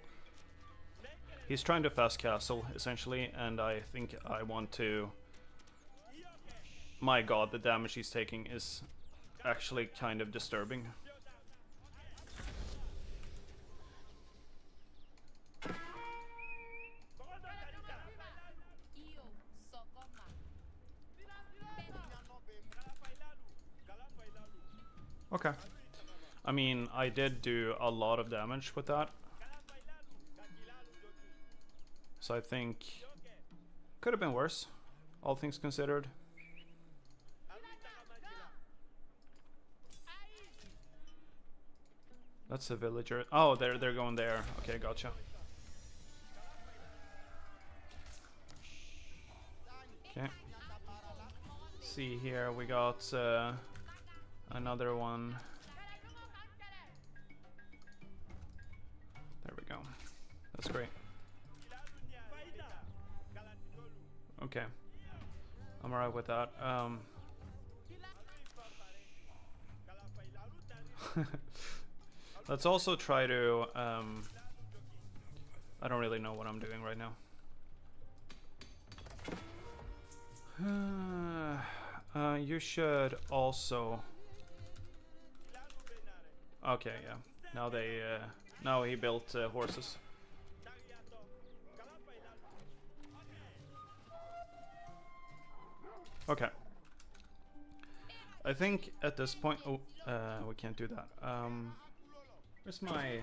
[SPEAKER 1] He's trying to fast castle, essentially, and I think I want to... My god, the damage he's taking is actually kind of disturbing. Okay. I mean, I did do a lot of damage with that. So I think could have been worse, all things considered. That's a villager. Oh, they're going there. Okay, gotcha. Okay. See here, we got another one. There we go. That's great. Okay. I'm alright with that. Let's also try to... I don't really know what I'm doing right now. You should also... Okay, yeah. Now they... now he built horses. Okay. I think at this point... Oh, we can't do that. Where's my...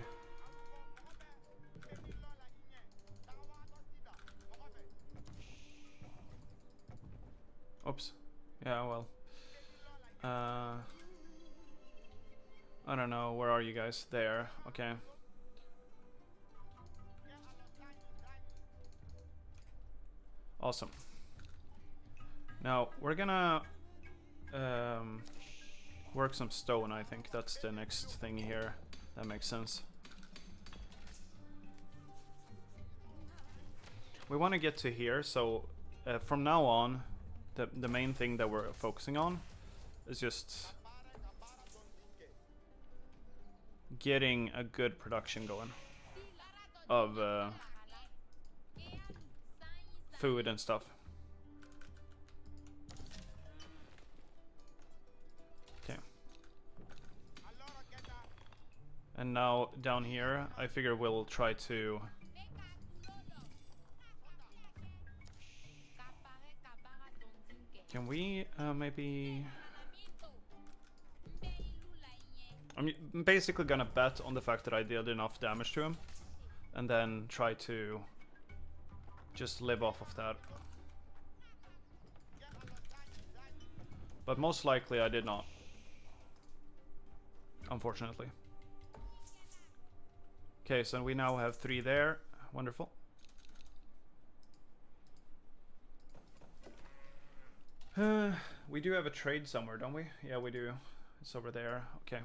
[SPEAKER 1] Oops. Yeah, well. I don't know. Where are you guys? There. Okay. Awesome. Now, we're gonna... work some stone, I think. That's the next thing here. That makes sense. We want to get to here, so from now on, the main thing that we're focusing on is just getting a good production going of food and stuff. Okay. And now down here, I figure we'll try to can we maybe I'm basically gonna bet on the fact that I did enough damage to him and then try to just live off of that. But most likely I did not. Unfortunately. Okay, so we now have 3 there. Wonderful. We do have a trade somewhere, don't we? Yeah, we do. It's over there. Okay.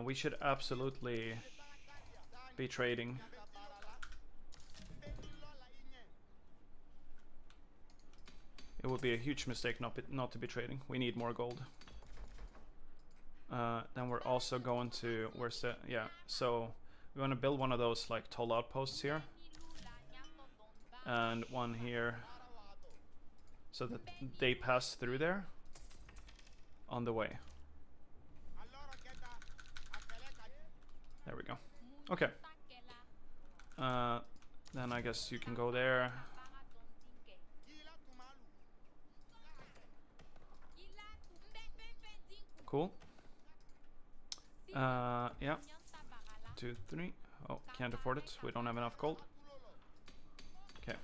[SPEAKER 1] We should absolutely be trading. It would be a huge mistake not to be trading. We need more gold. Then we're also going to... Where's the... Yeah, so we want to build one of those like toll outposts here. And one here. So that they pass through there on the way. There we go. Okay. Then I guess you can go there. Cool. Yeah. 2, 3. Oh, can't afford it. We don't have enough gold. Okay.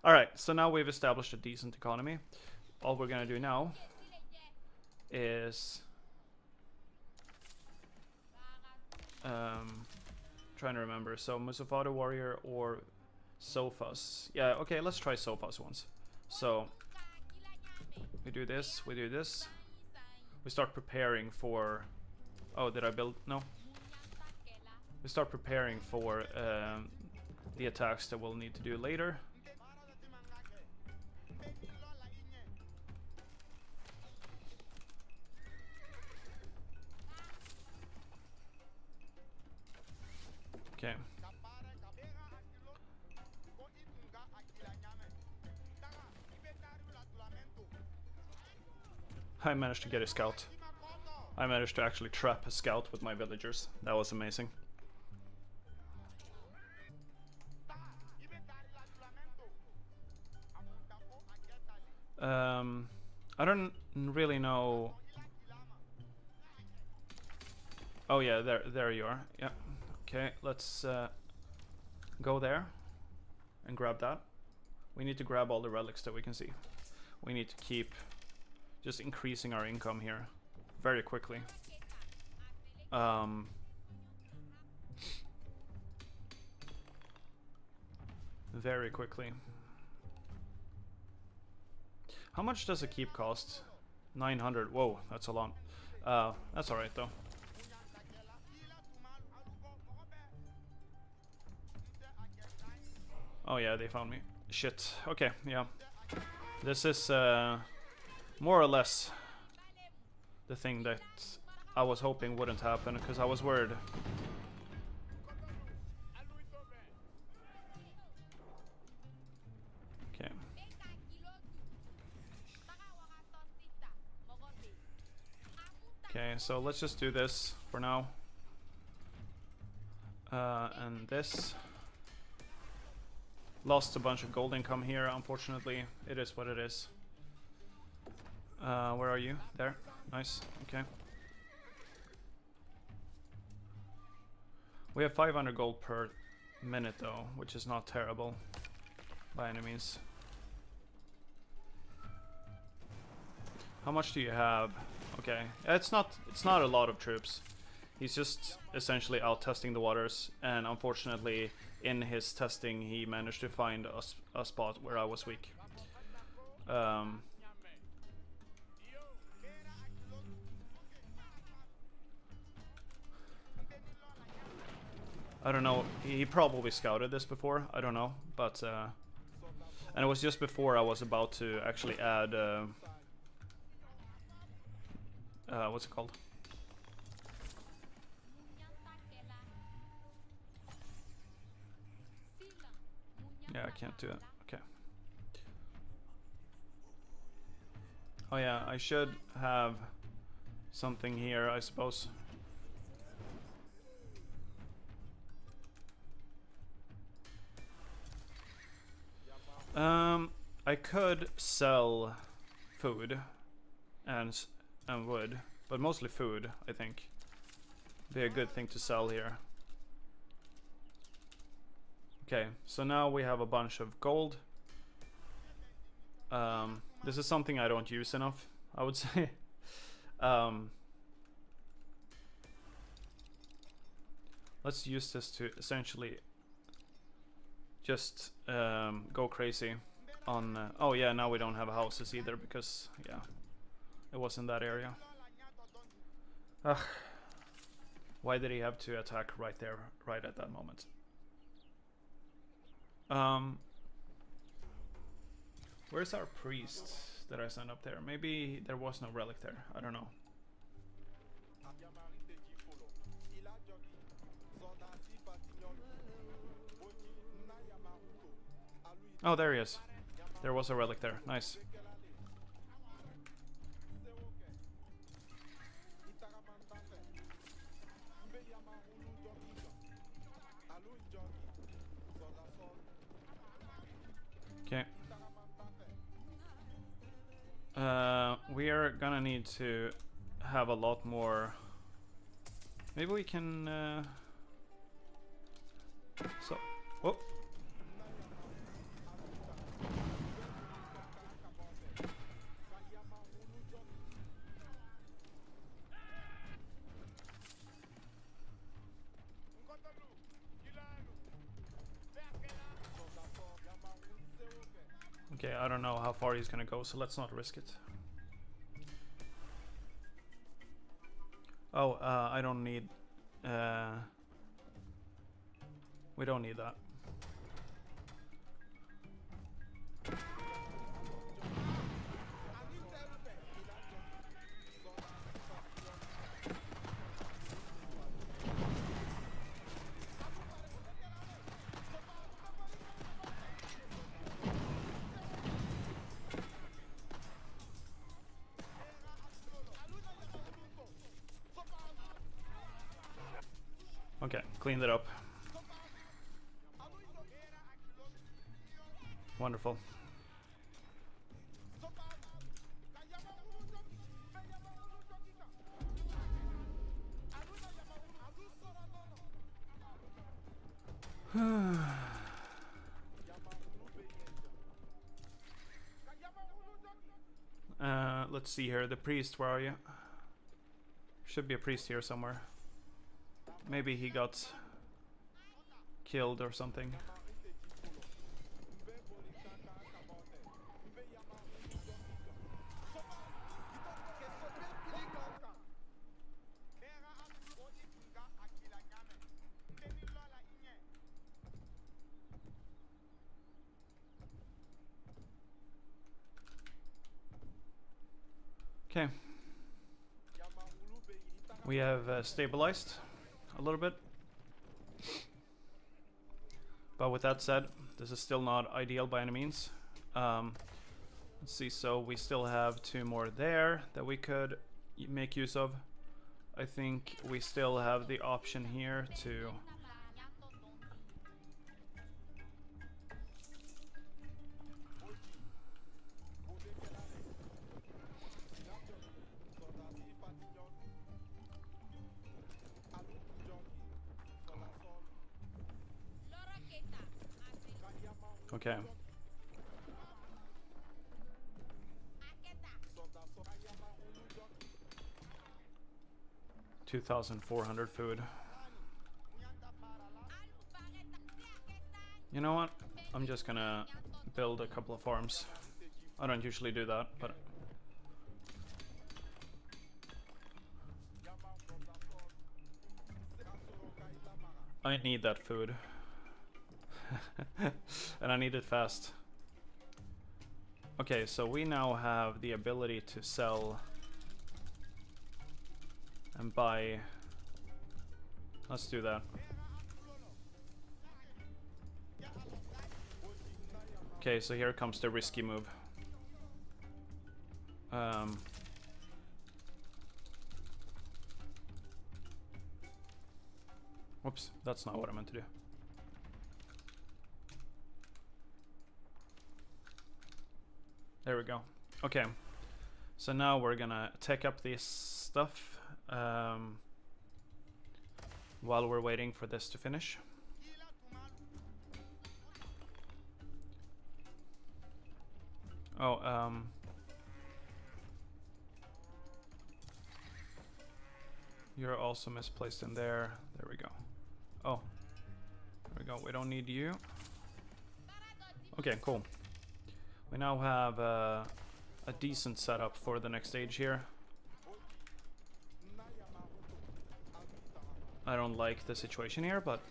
[SPEAKER 1] Alright, so now we've established a decent economy. All we're gonna do now is trying to remember. So Musafada Warrior or Sofas. Yeah, okay, let's try Sofas once. So we do this, we do this. We start preparing for... Oh, did I build? No. We start preparing for the attacks that we'll need to do later. Okay. I managed to get a scout. I managed to actually trap a scout with my villagers. That was amazing. I don't really know. Oh yeah, there you are. Yeah. Okay, let's go there and grab that. We need to grab all the relics that we can see. We need to keep just increasing our income here very quickly. Very quickly. How much does a keep cost? 900. Whoa, that's a lot. That's alright though. Oh yeah, they found me. Shit. Okay, yeah. This is more or less the thing that I was hoping wouldn't happen, because I was worried. Okay. Okay, so let's just do this for now. And this. Lost a bunch of gold income here, unfortunately. It is what it is. Where are you? There. Nice. Okay. We have 500 gold per minute though, which is not terrible by any means. How much do you have? Okay. It's not a lot of troops. He's just essentially out testing the waters, and unfortunately in his testing he managed to find a spot where I was weak. I don't know. He probably scouted this before. I don't know, but and it was just before I was about to actually add what's it called? Yeah, I can't do it. Okay. Oh yeah, I should have something here, I suppose. I could sell food and wood, but mostly food, I think. Be a good thing to sell here. Okay, so now we have a bunch of gold. This is something I don't use enough, I would say. Let's use this to essentially just go crazy on... oh yeah, now we don't have houses either because, yeah, it was in that area. Ugh. Why did he have to attack right there, right at that moment? Where's our priest that I sent up there? Maybe there was no relic there. I don't know. Oh, there he is. There was a relic there. Nice. Okay. We are gonna need to have a lot more. Maybe we can. So, oh. Okay, I don't know how far he's gonna go, so let's not risk it. Oh, I don't need... we don't need that. Okay, cleaned it up. Wonderful. Let's see here. The priest, where are you? Should be a priest here somewhere. Maybe he got killed or something. Okay. We have stabilized a little bit. But with that said, this is still not ideal by any means. Let's see, so we still have 2 more there that we could make use of. I think we still have the option here to... Okay. $2,400 food. You know what? I'm just gonna build a couple of farms. I don't usually do that, but... I need that food. And I need it fast. Okay, so we now have the ability to sell and buy. Let's do that. Okay, so here comes the risky move. Whoops, that's not what I meant to do. There we go. Okay, so now we're gonna take up this stuff while we're waiting for this to finish. Oh, you're also misplaced in there. There we go. Oh, there we go. We don't need you. Okay, cool. We now have a decent setup for the next stage here. I don't like the situation here, but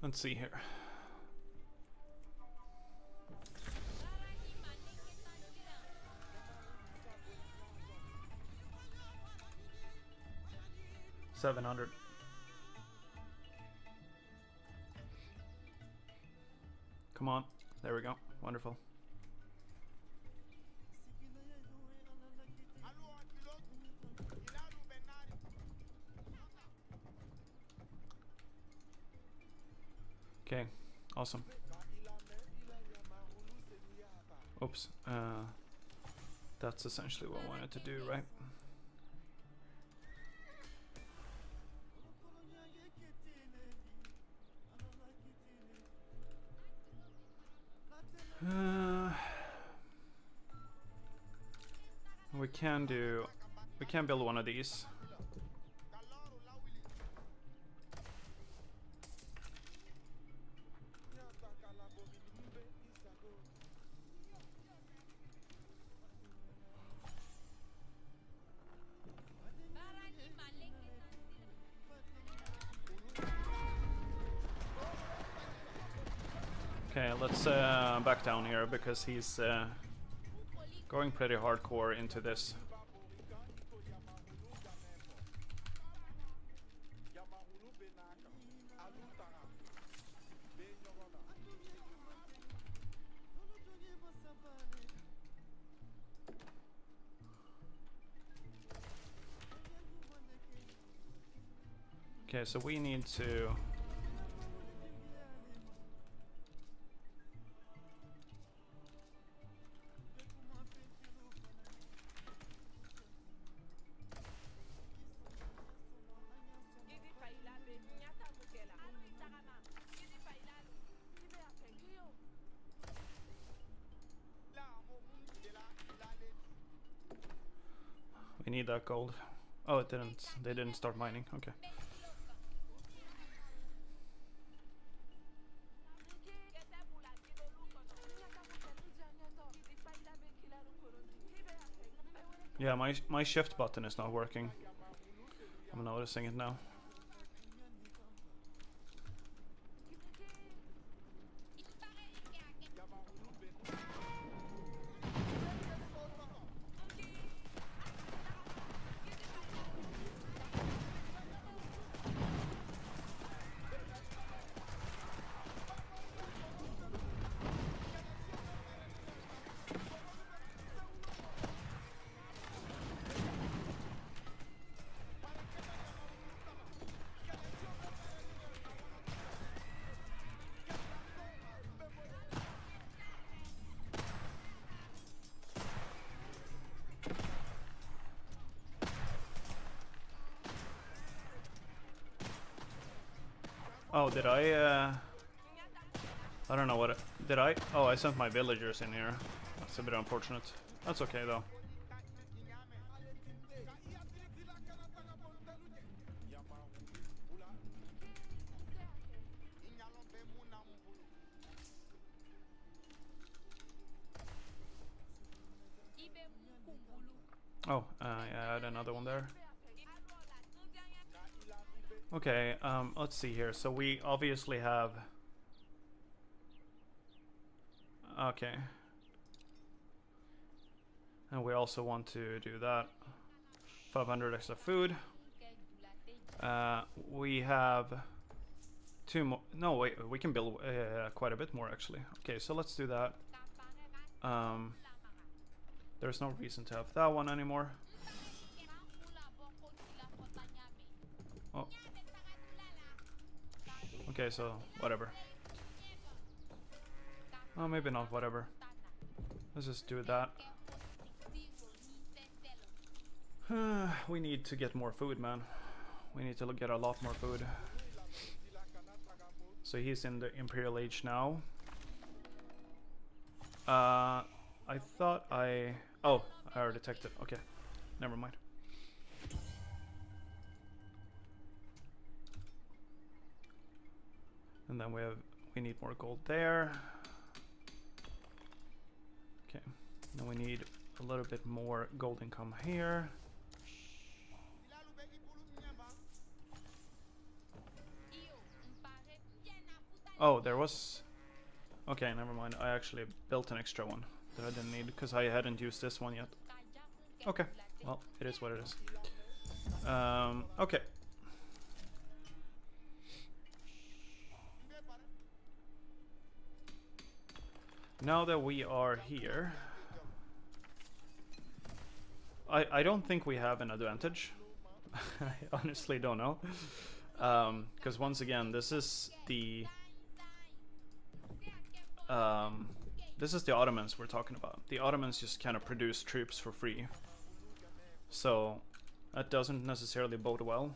[SPEAKER 1] let's see here. $700. Come on. There we go. Wonderful. Okay. Awesome. Oops. That's essentially what I wanted to do, right? We can build one of these. Okay, let's back down here because he's going pretty hardcore into this. Okay, so we need to... We need that gold. Oh, it didn't. They didn't start mining. Okay. Yeah, my shift button is not working. I'm noticing it now. Oh, did I I don't know what did I? Oh, I sent my villagers in here. That's a bit unfortunate. That's okay though. Oh, yeah, I had another one there. Okay, let's see here. So we obviously have... Okay. And we also want to do that. 500 extra food. We have 2 more. No, wait, we can build quite a bit more actually. Okay, so let's do that. There's no reason to have that one anymore. Oh. Okay, so whatever. Oh, maybe not whatever. Let's just do that. We need to get more food, man. We need to get a lot more food. So he's in the Imperial Age now. I thought I... Oh, I already detected. Okay, never mind. And then we need more gold there. Okay, then we need a little bit more gold income here. Oh, there was... Okay, never mind. I actually built an extra one that I didn't need because I hadn't used this one yet. Okay, well, it is what it is. Okay. Now that we are here... I don't think we have an advantage. I honestly don't know. Because once again, this is the Ottomans we're talking about. The Ottomans just kind of produce troops for free. So that doesn't necessarily bode well.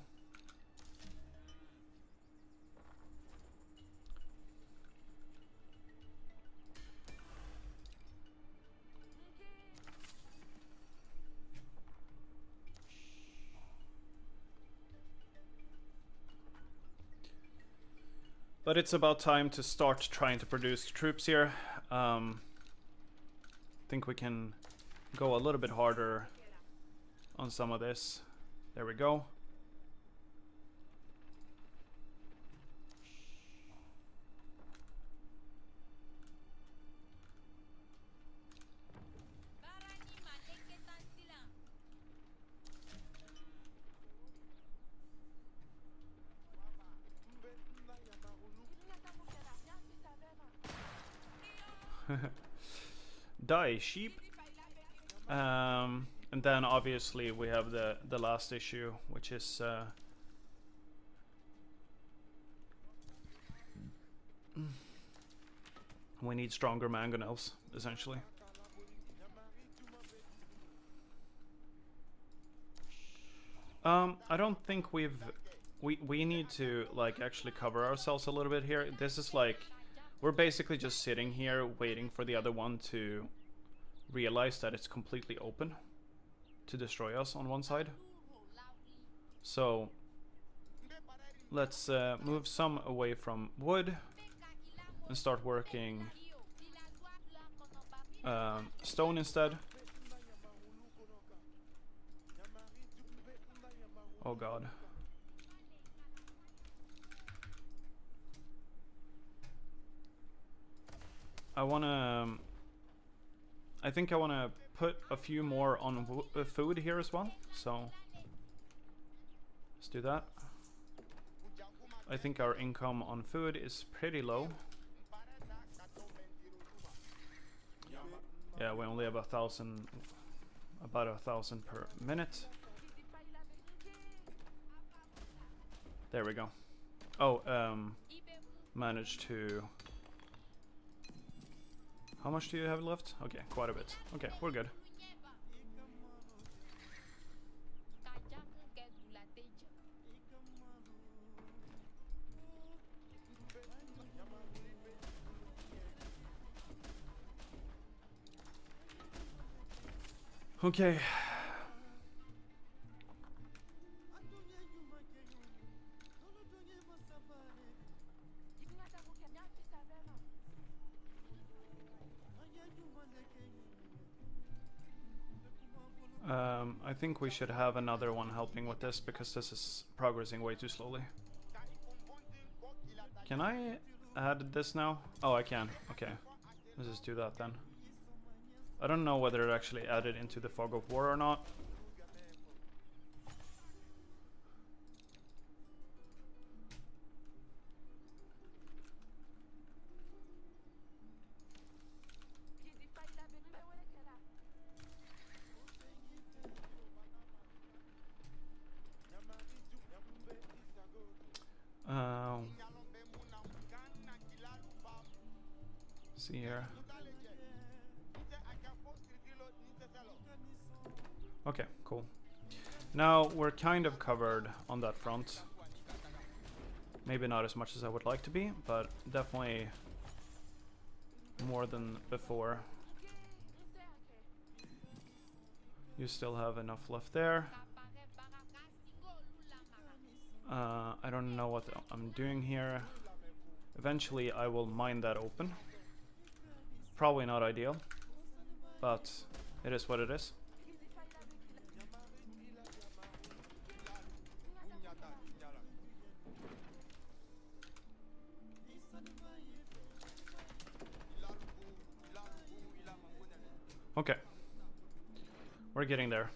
[SPEAKER 1] But it's about time to start trying to produce troops here. I think we can go a little bit harder on some of this. There we go. Die sheep. And then obviously we have the last issue, which is we need stronger mangonels, essentially. I don't think we need to like actually cover ourselves a little bit here. This is like we're basically just sitting here waiting for the other one to realize that it's completely open to destroy us on one side. So let's move some away from wood and start working stone instead. Oh god. I think I wanna put a few more on food here as well, so let's do that. I think our income on food is pretty low. Yeah, we only have about 1,000 per minute. There we go. Oh, managed to... How much do you have left? Okay, quite a bit. Okay, we're good. Okay. I think we should have another one helping with this because this is progressing way too slowly. Can I add this now? Oh, I can. Okay. Let's just do that then. I don't know whether it actually added into the Fog of War or not. See here. Okay, cool. Now we're kind of covered on that front. Maybe not as much as I would like to be, but definitely more than before. You still have enough left there. I don't know what I'm doing here. Eventually I will mine that open. Probably not ideal, but it is what it is. Okay. We're getting there.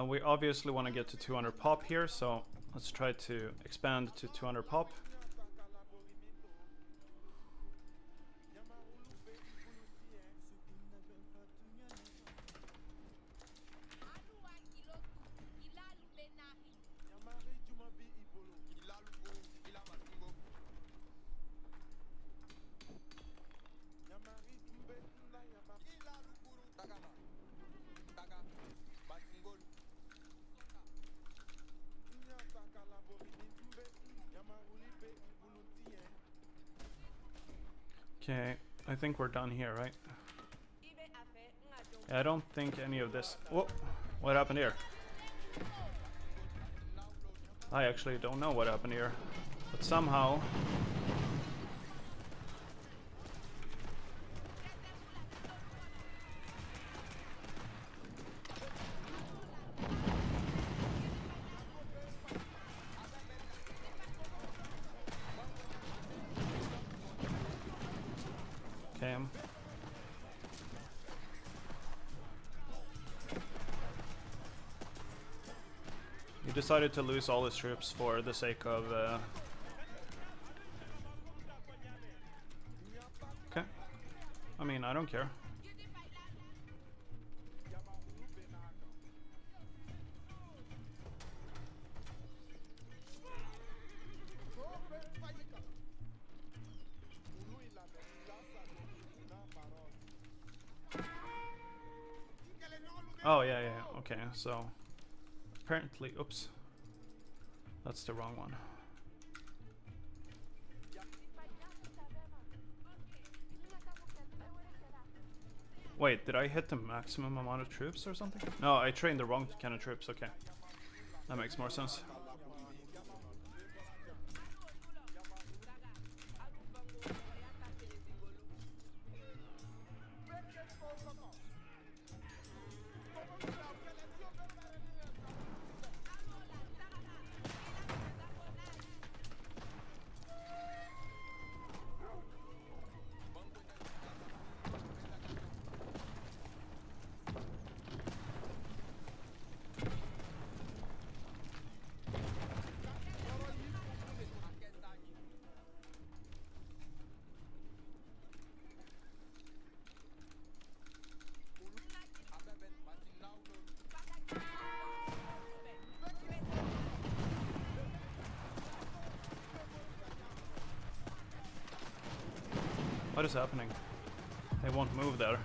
[SPEAKER 1] We obviously want to get to 200 pop here, so let's try to expand to 200 pop. Okay, I think we're done here, right? Yeah, I don't think any of this... Whoa, what happened here? I actually don't know what happened here, but somehow... Okay. He decided to lose all his troops for the sake of... Okay. I mean, I don't care. Oh, yeah, okay, so... Apparently, oops. That's the wrong one. Wait, did I hit the maximum amount of troops or something? No, I trained the wrong kind of troops, okay. That makes more sense. What is happening? They won't move there.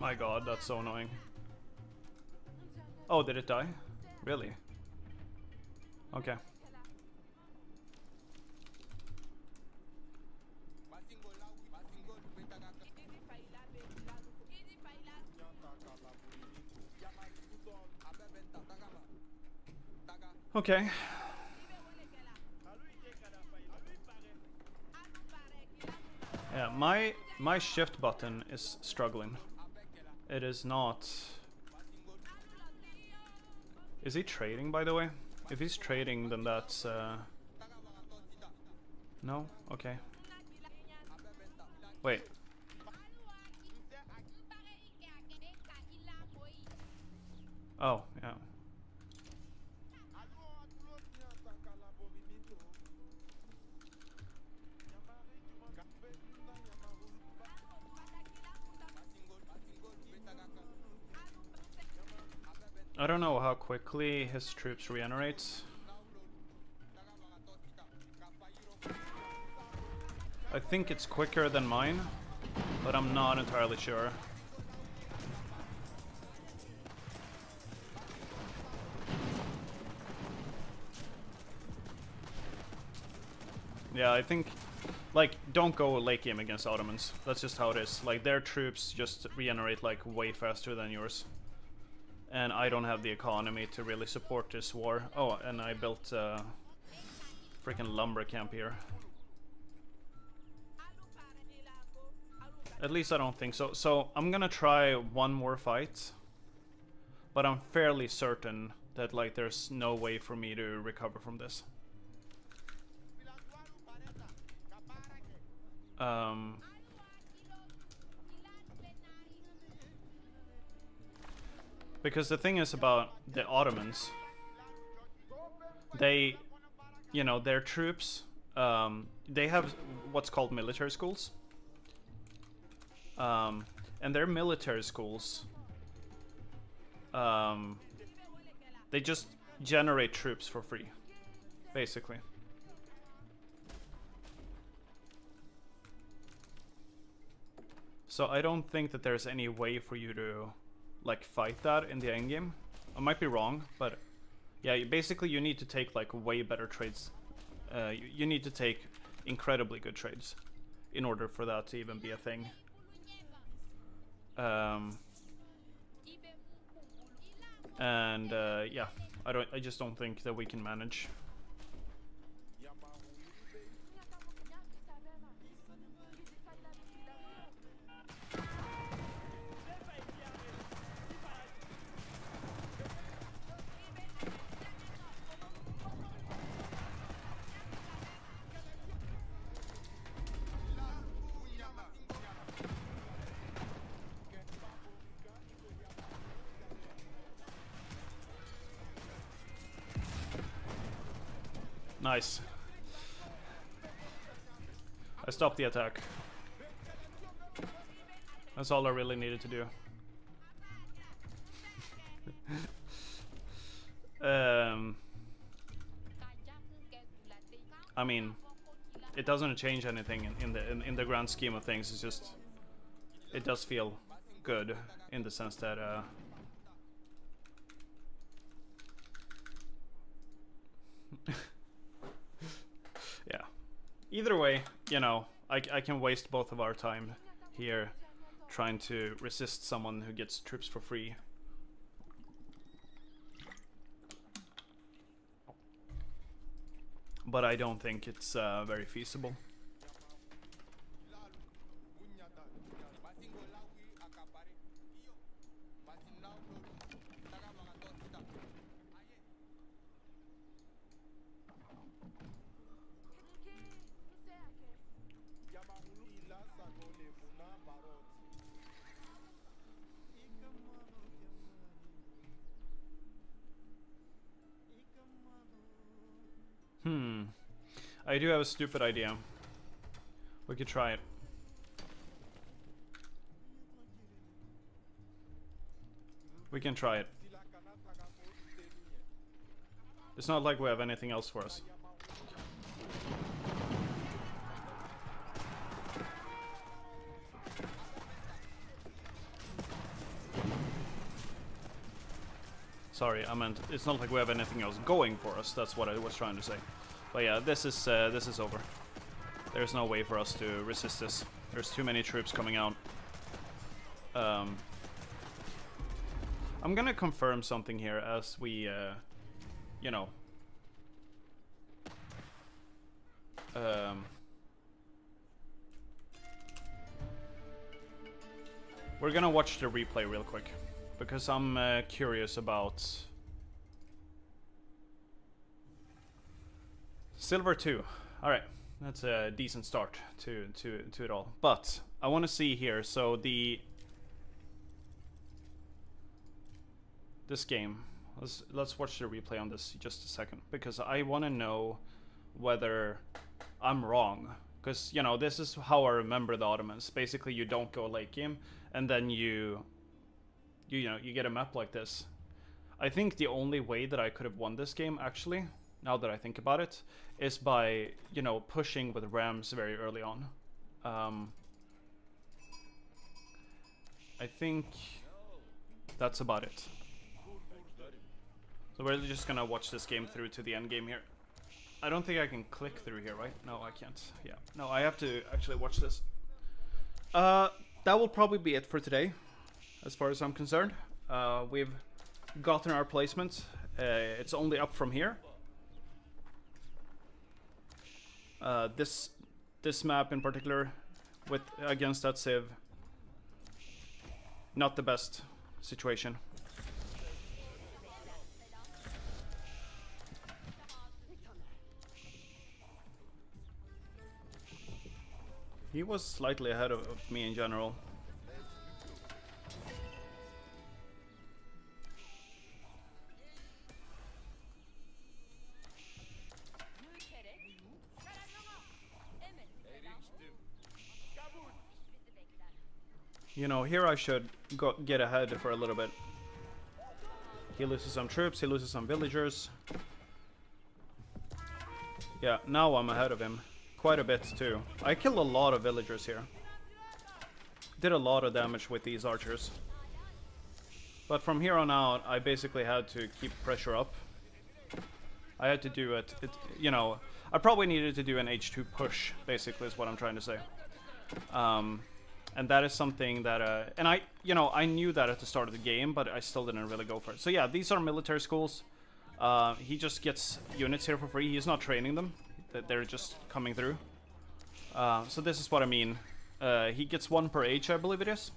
[SPEAKER 1] My god, that's so annoying. Oh, did it die? Really? Okay. Okay. Yeah, my shift button is struggling. It is not. Is he trading, by the way? If he's trading, then that's no? Okay. Wait. Oh, yeah. I don't know how quickly his troops regenerate. I think it's quicker than mine, but I'm not entirely sure. Yeah, I think, like, don't go late game against Ottomans. That's just how it is. Like, their troops just regenerate, like, way faster than yours. And I don't have the economy to really support this war. Oh, and I built a freaking lumber camp here. At least I don't think so. So I'm gonna try one more fight, but I'm fairly certain that, like, there's no way for me to recover from this. Because the thing is about the Ottomans, they, you know, their troops, they have what's called military schools. And their military schools, they just generate troops for free, basically. So I don't think that there's any way for you to, like, fight that in the endgame. I might be wrong, but yeah, basically you need to take, like, way better trades. You need to take incredibly good trades in order for that to even be a thing. Yeah, I just don't think that we can manage. Nice. I stopped the attack. That's all I really needed to do. I mean, it doesn't change anything in the grand scheme of things. It's just, it does feel good in the sense that yeah. Either way, you know, I can waste both of our time here trying to resist someone who gets troops for free. But I don't think it's very feasible. I do have a stupid idea. We could try it. We can try it. It's not like we have anything else for us. sorry, I meant it's not like we have anything else going for us. That's what I was trying to say. But yeah, this is over. There's no way for us to resist this. There's too many troops coming out. I'm gonna confirm something here as we, you know, we're gonna watch the replay real quick because I'm curious about Silver 2. All right, that's a decent start to it all. But I want to see here. So this game. Let's watch the replay on this just a second because I want to know whether I'm wrong. Because you know this is how I remember the Ottomans. Basically, you don't go late game, and then you get a map like this. I think the only way that I could have won this game, actually, now that I think about it, is by, you know, pushing with rams very early on. I think that's about it. So we're just gonna watch this game through to the end game here. I don't think I can click through here, right? No, I can't. Yeah. No, I have to actually watch this. That will probably be it for today, as far as I'm concerned. We've gotten our placement. It's only up from here. This map in particular, with against that Civ, not the best situation. He was slightly ahead of me in general. You know, here I should get ahead for a little bit. He loses some troops, he loses some villagers. Yeah, now I'm ahead of him. Quite a bit too. I killed a lot of villagers here. Did a lot of damage with these archers. But from here on out, I basically had to keep pressure up. I had to do it, you know, I probably needed to do an H2 push, basically is what I'm trying to say. And that is something that, and I knew that at the start of the game, but I still didn't really go for it. So yeah, these are military schools. He just gets units here for free. He's not training them. They're just coming through. So this is what I mean. He gets 1 per H, I believe it is.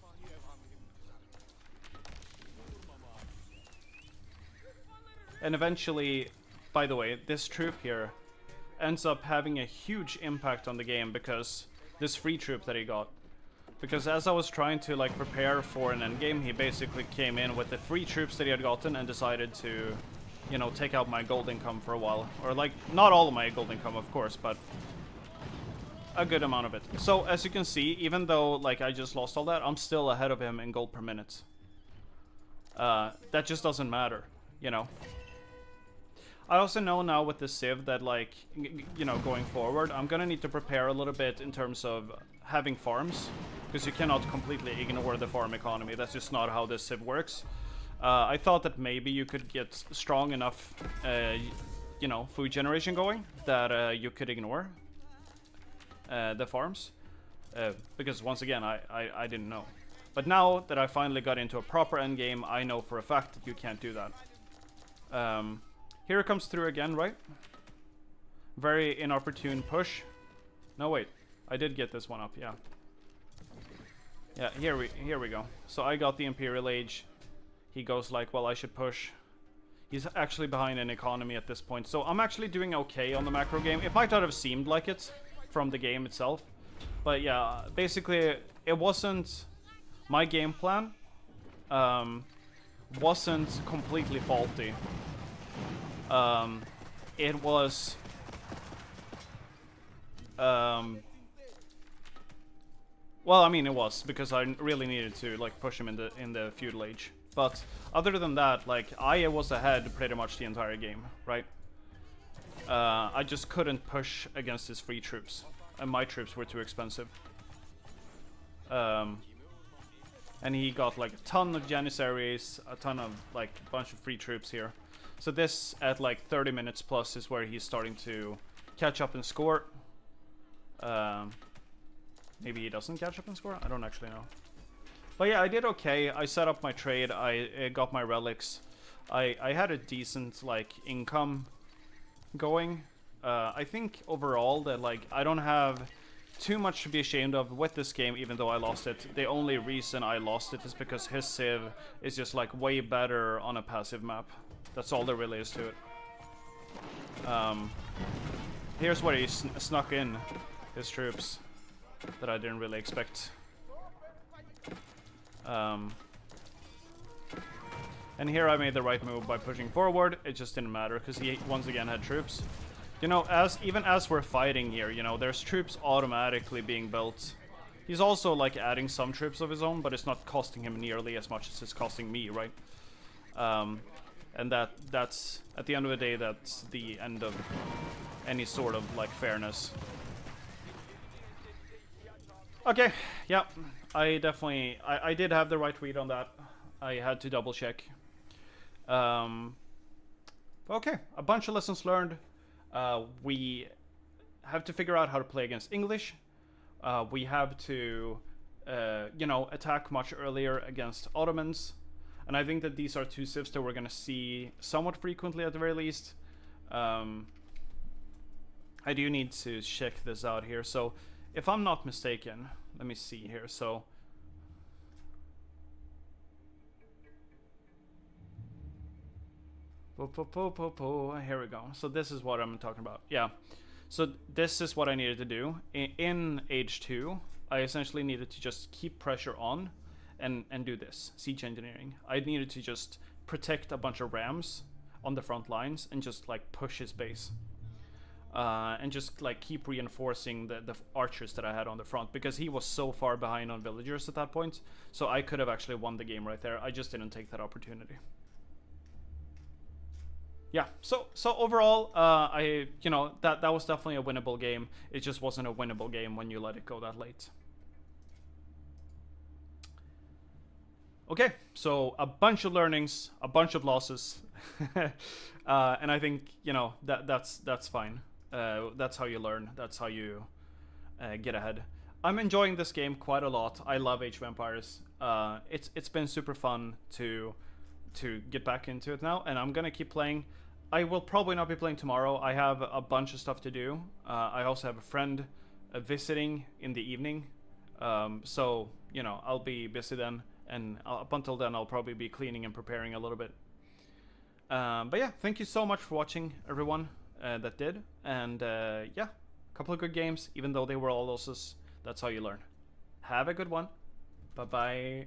[SPEAKER 1] And eventually, by the way, this troop here ends up having a huge impact on the game because this free troop that he got. Because as I was trying to like prepare for an endgame, he basically came in with the free troops that he had gotten and decided to, you know, take out my gold income for a while. Or like, not all of my gold income, of course, but a good amount of it. So as you can see, even though like I just lost all that, I'm still ahead of him in gold per minute. That just doesn't matter, you know. I also know now with the Civ that like, you know, going forward, I'm gonna need to prepare a little bit in terms of having farms. Because you cannot completely ignore the farm economy. That's just not how this Civ works. I thought that maybe you could get strong enough, you know, food generation going that you could ignore the farms. Because once again, I didn't know. But now that I finally got into a proper endgame, I know for a fact that you can't do that. Here it comes through again, right? Very inopportune push. No, wait. I did get this one up, yeah. Yeah, here we go. So I got the Imperial Age. He goes like, well, I should push. He's actually behind in economy at this point. So I'm actually doing okay on the macro game. It might not have seemed like it from the game itself. But yeah, basically, it wasn't... My game plan wasn't completely faulty. It was... well, I mean, it was because I really needed to like push him in the feudal age. But other than that, like I was ahead pretty much the entire game, right? I just couldn't push against his free troops, and my troops were too expensive. And he got like a ton of Janissaries, a ton of like a bunch of free troops here. So this at like 30 minutes plus is where he's starting to catch up and score. Maybe he doesn't catch up and score? I don't actually know. But yeah, I did okay. I set up my trade. I got my relics. I had a decent like income going. I think overall that like I don't have too much to be ashamed of with this game, even though I lost it. The only reason I lost it is because his civ is just like way better on a passive map. That's all there really is to it. Here's where he snuck in his troops that I didn't really expect. And here I made the right move by pushing forward. It just didn't matter because he once again had troops. You know, even as we're fighting here, you know, there's troops automatically being built. He's also like adding some troops of his own, but it's not costing him nearly as much as it's costing me, right? And that's at the end of the day, that's the end of any sort of like fairness. Okay, yeah, I definitely I did have the right read on that. I had to double check. Okay, a bunch of lessons learned. We have to figure out how to play against English. We have to, you know, attack much earlier against Ottomans. And I think that these are two civs that we're going to see somewhat frequently at the very least. I do need to check this out here. So, if I'm not mistaken, let me see here. So, here we go. So this is what I'm talking about. Yeah. So this is what I needed to do. In Age 2, I essentially needed to just keep pressure on and do this. Siege engineering. I needed to just protect a bunch of rams on the front lines and just like push his base. And just like keep reinforcing the archers that I had on the front, because he was so far behind on villagers at that point. So I could have actually won the game right there. I just didn't take that opportunity. Yeah, so overall, you know, that was definitely a winnable game. It just wasn't a winnable game when you let it go that late. Okay, so a bunch of learnings, a bunch of losses, and I think, you know, that's fine. That's how you learn. That's how you get ahead. I'm enjoying this game quite a lot. I love Age of Empires. It's been super fun to get back into it now, and I'm gonna keep playing. I will probably not be playing tomorrow. I have a bunch of stuff to do. I also have a friend visiting in the evening, so you know, I'll be busy then, and up until then I'll probably be cleaning and preparing a little bit. But yeah, thank you so much for watching, everyone that did, and yeah, a couple of good games, even though they were all losses. That's how you learn. Have a good one. Bye bye.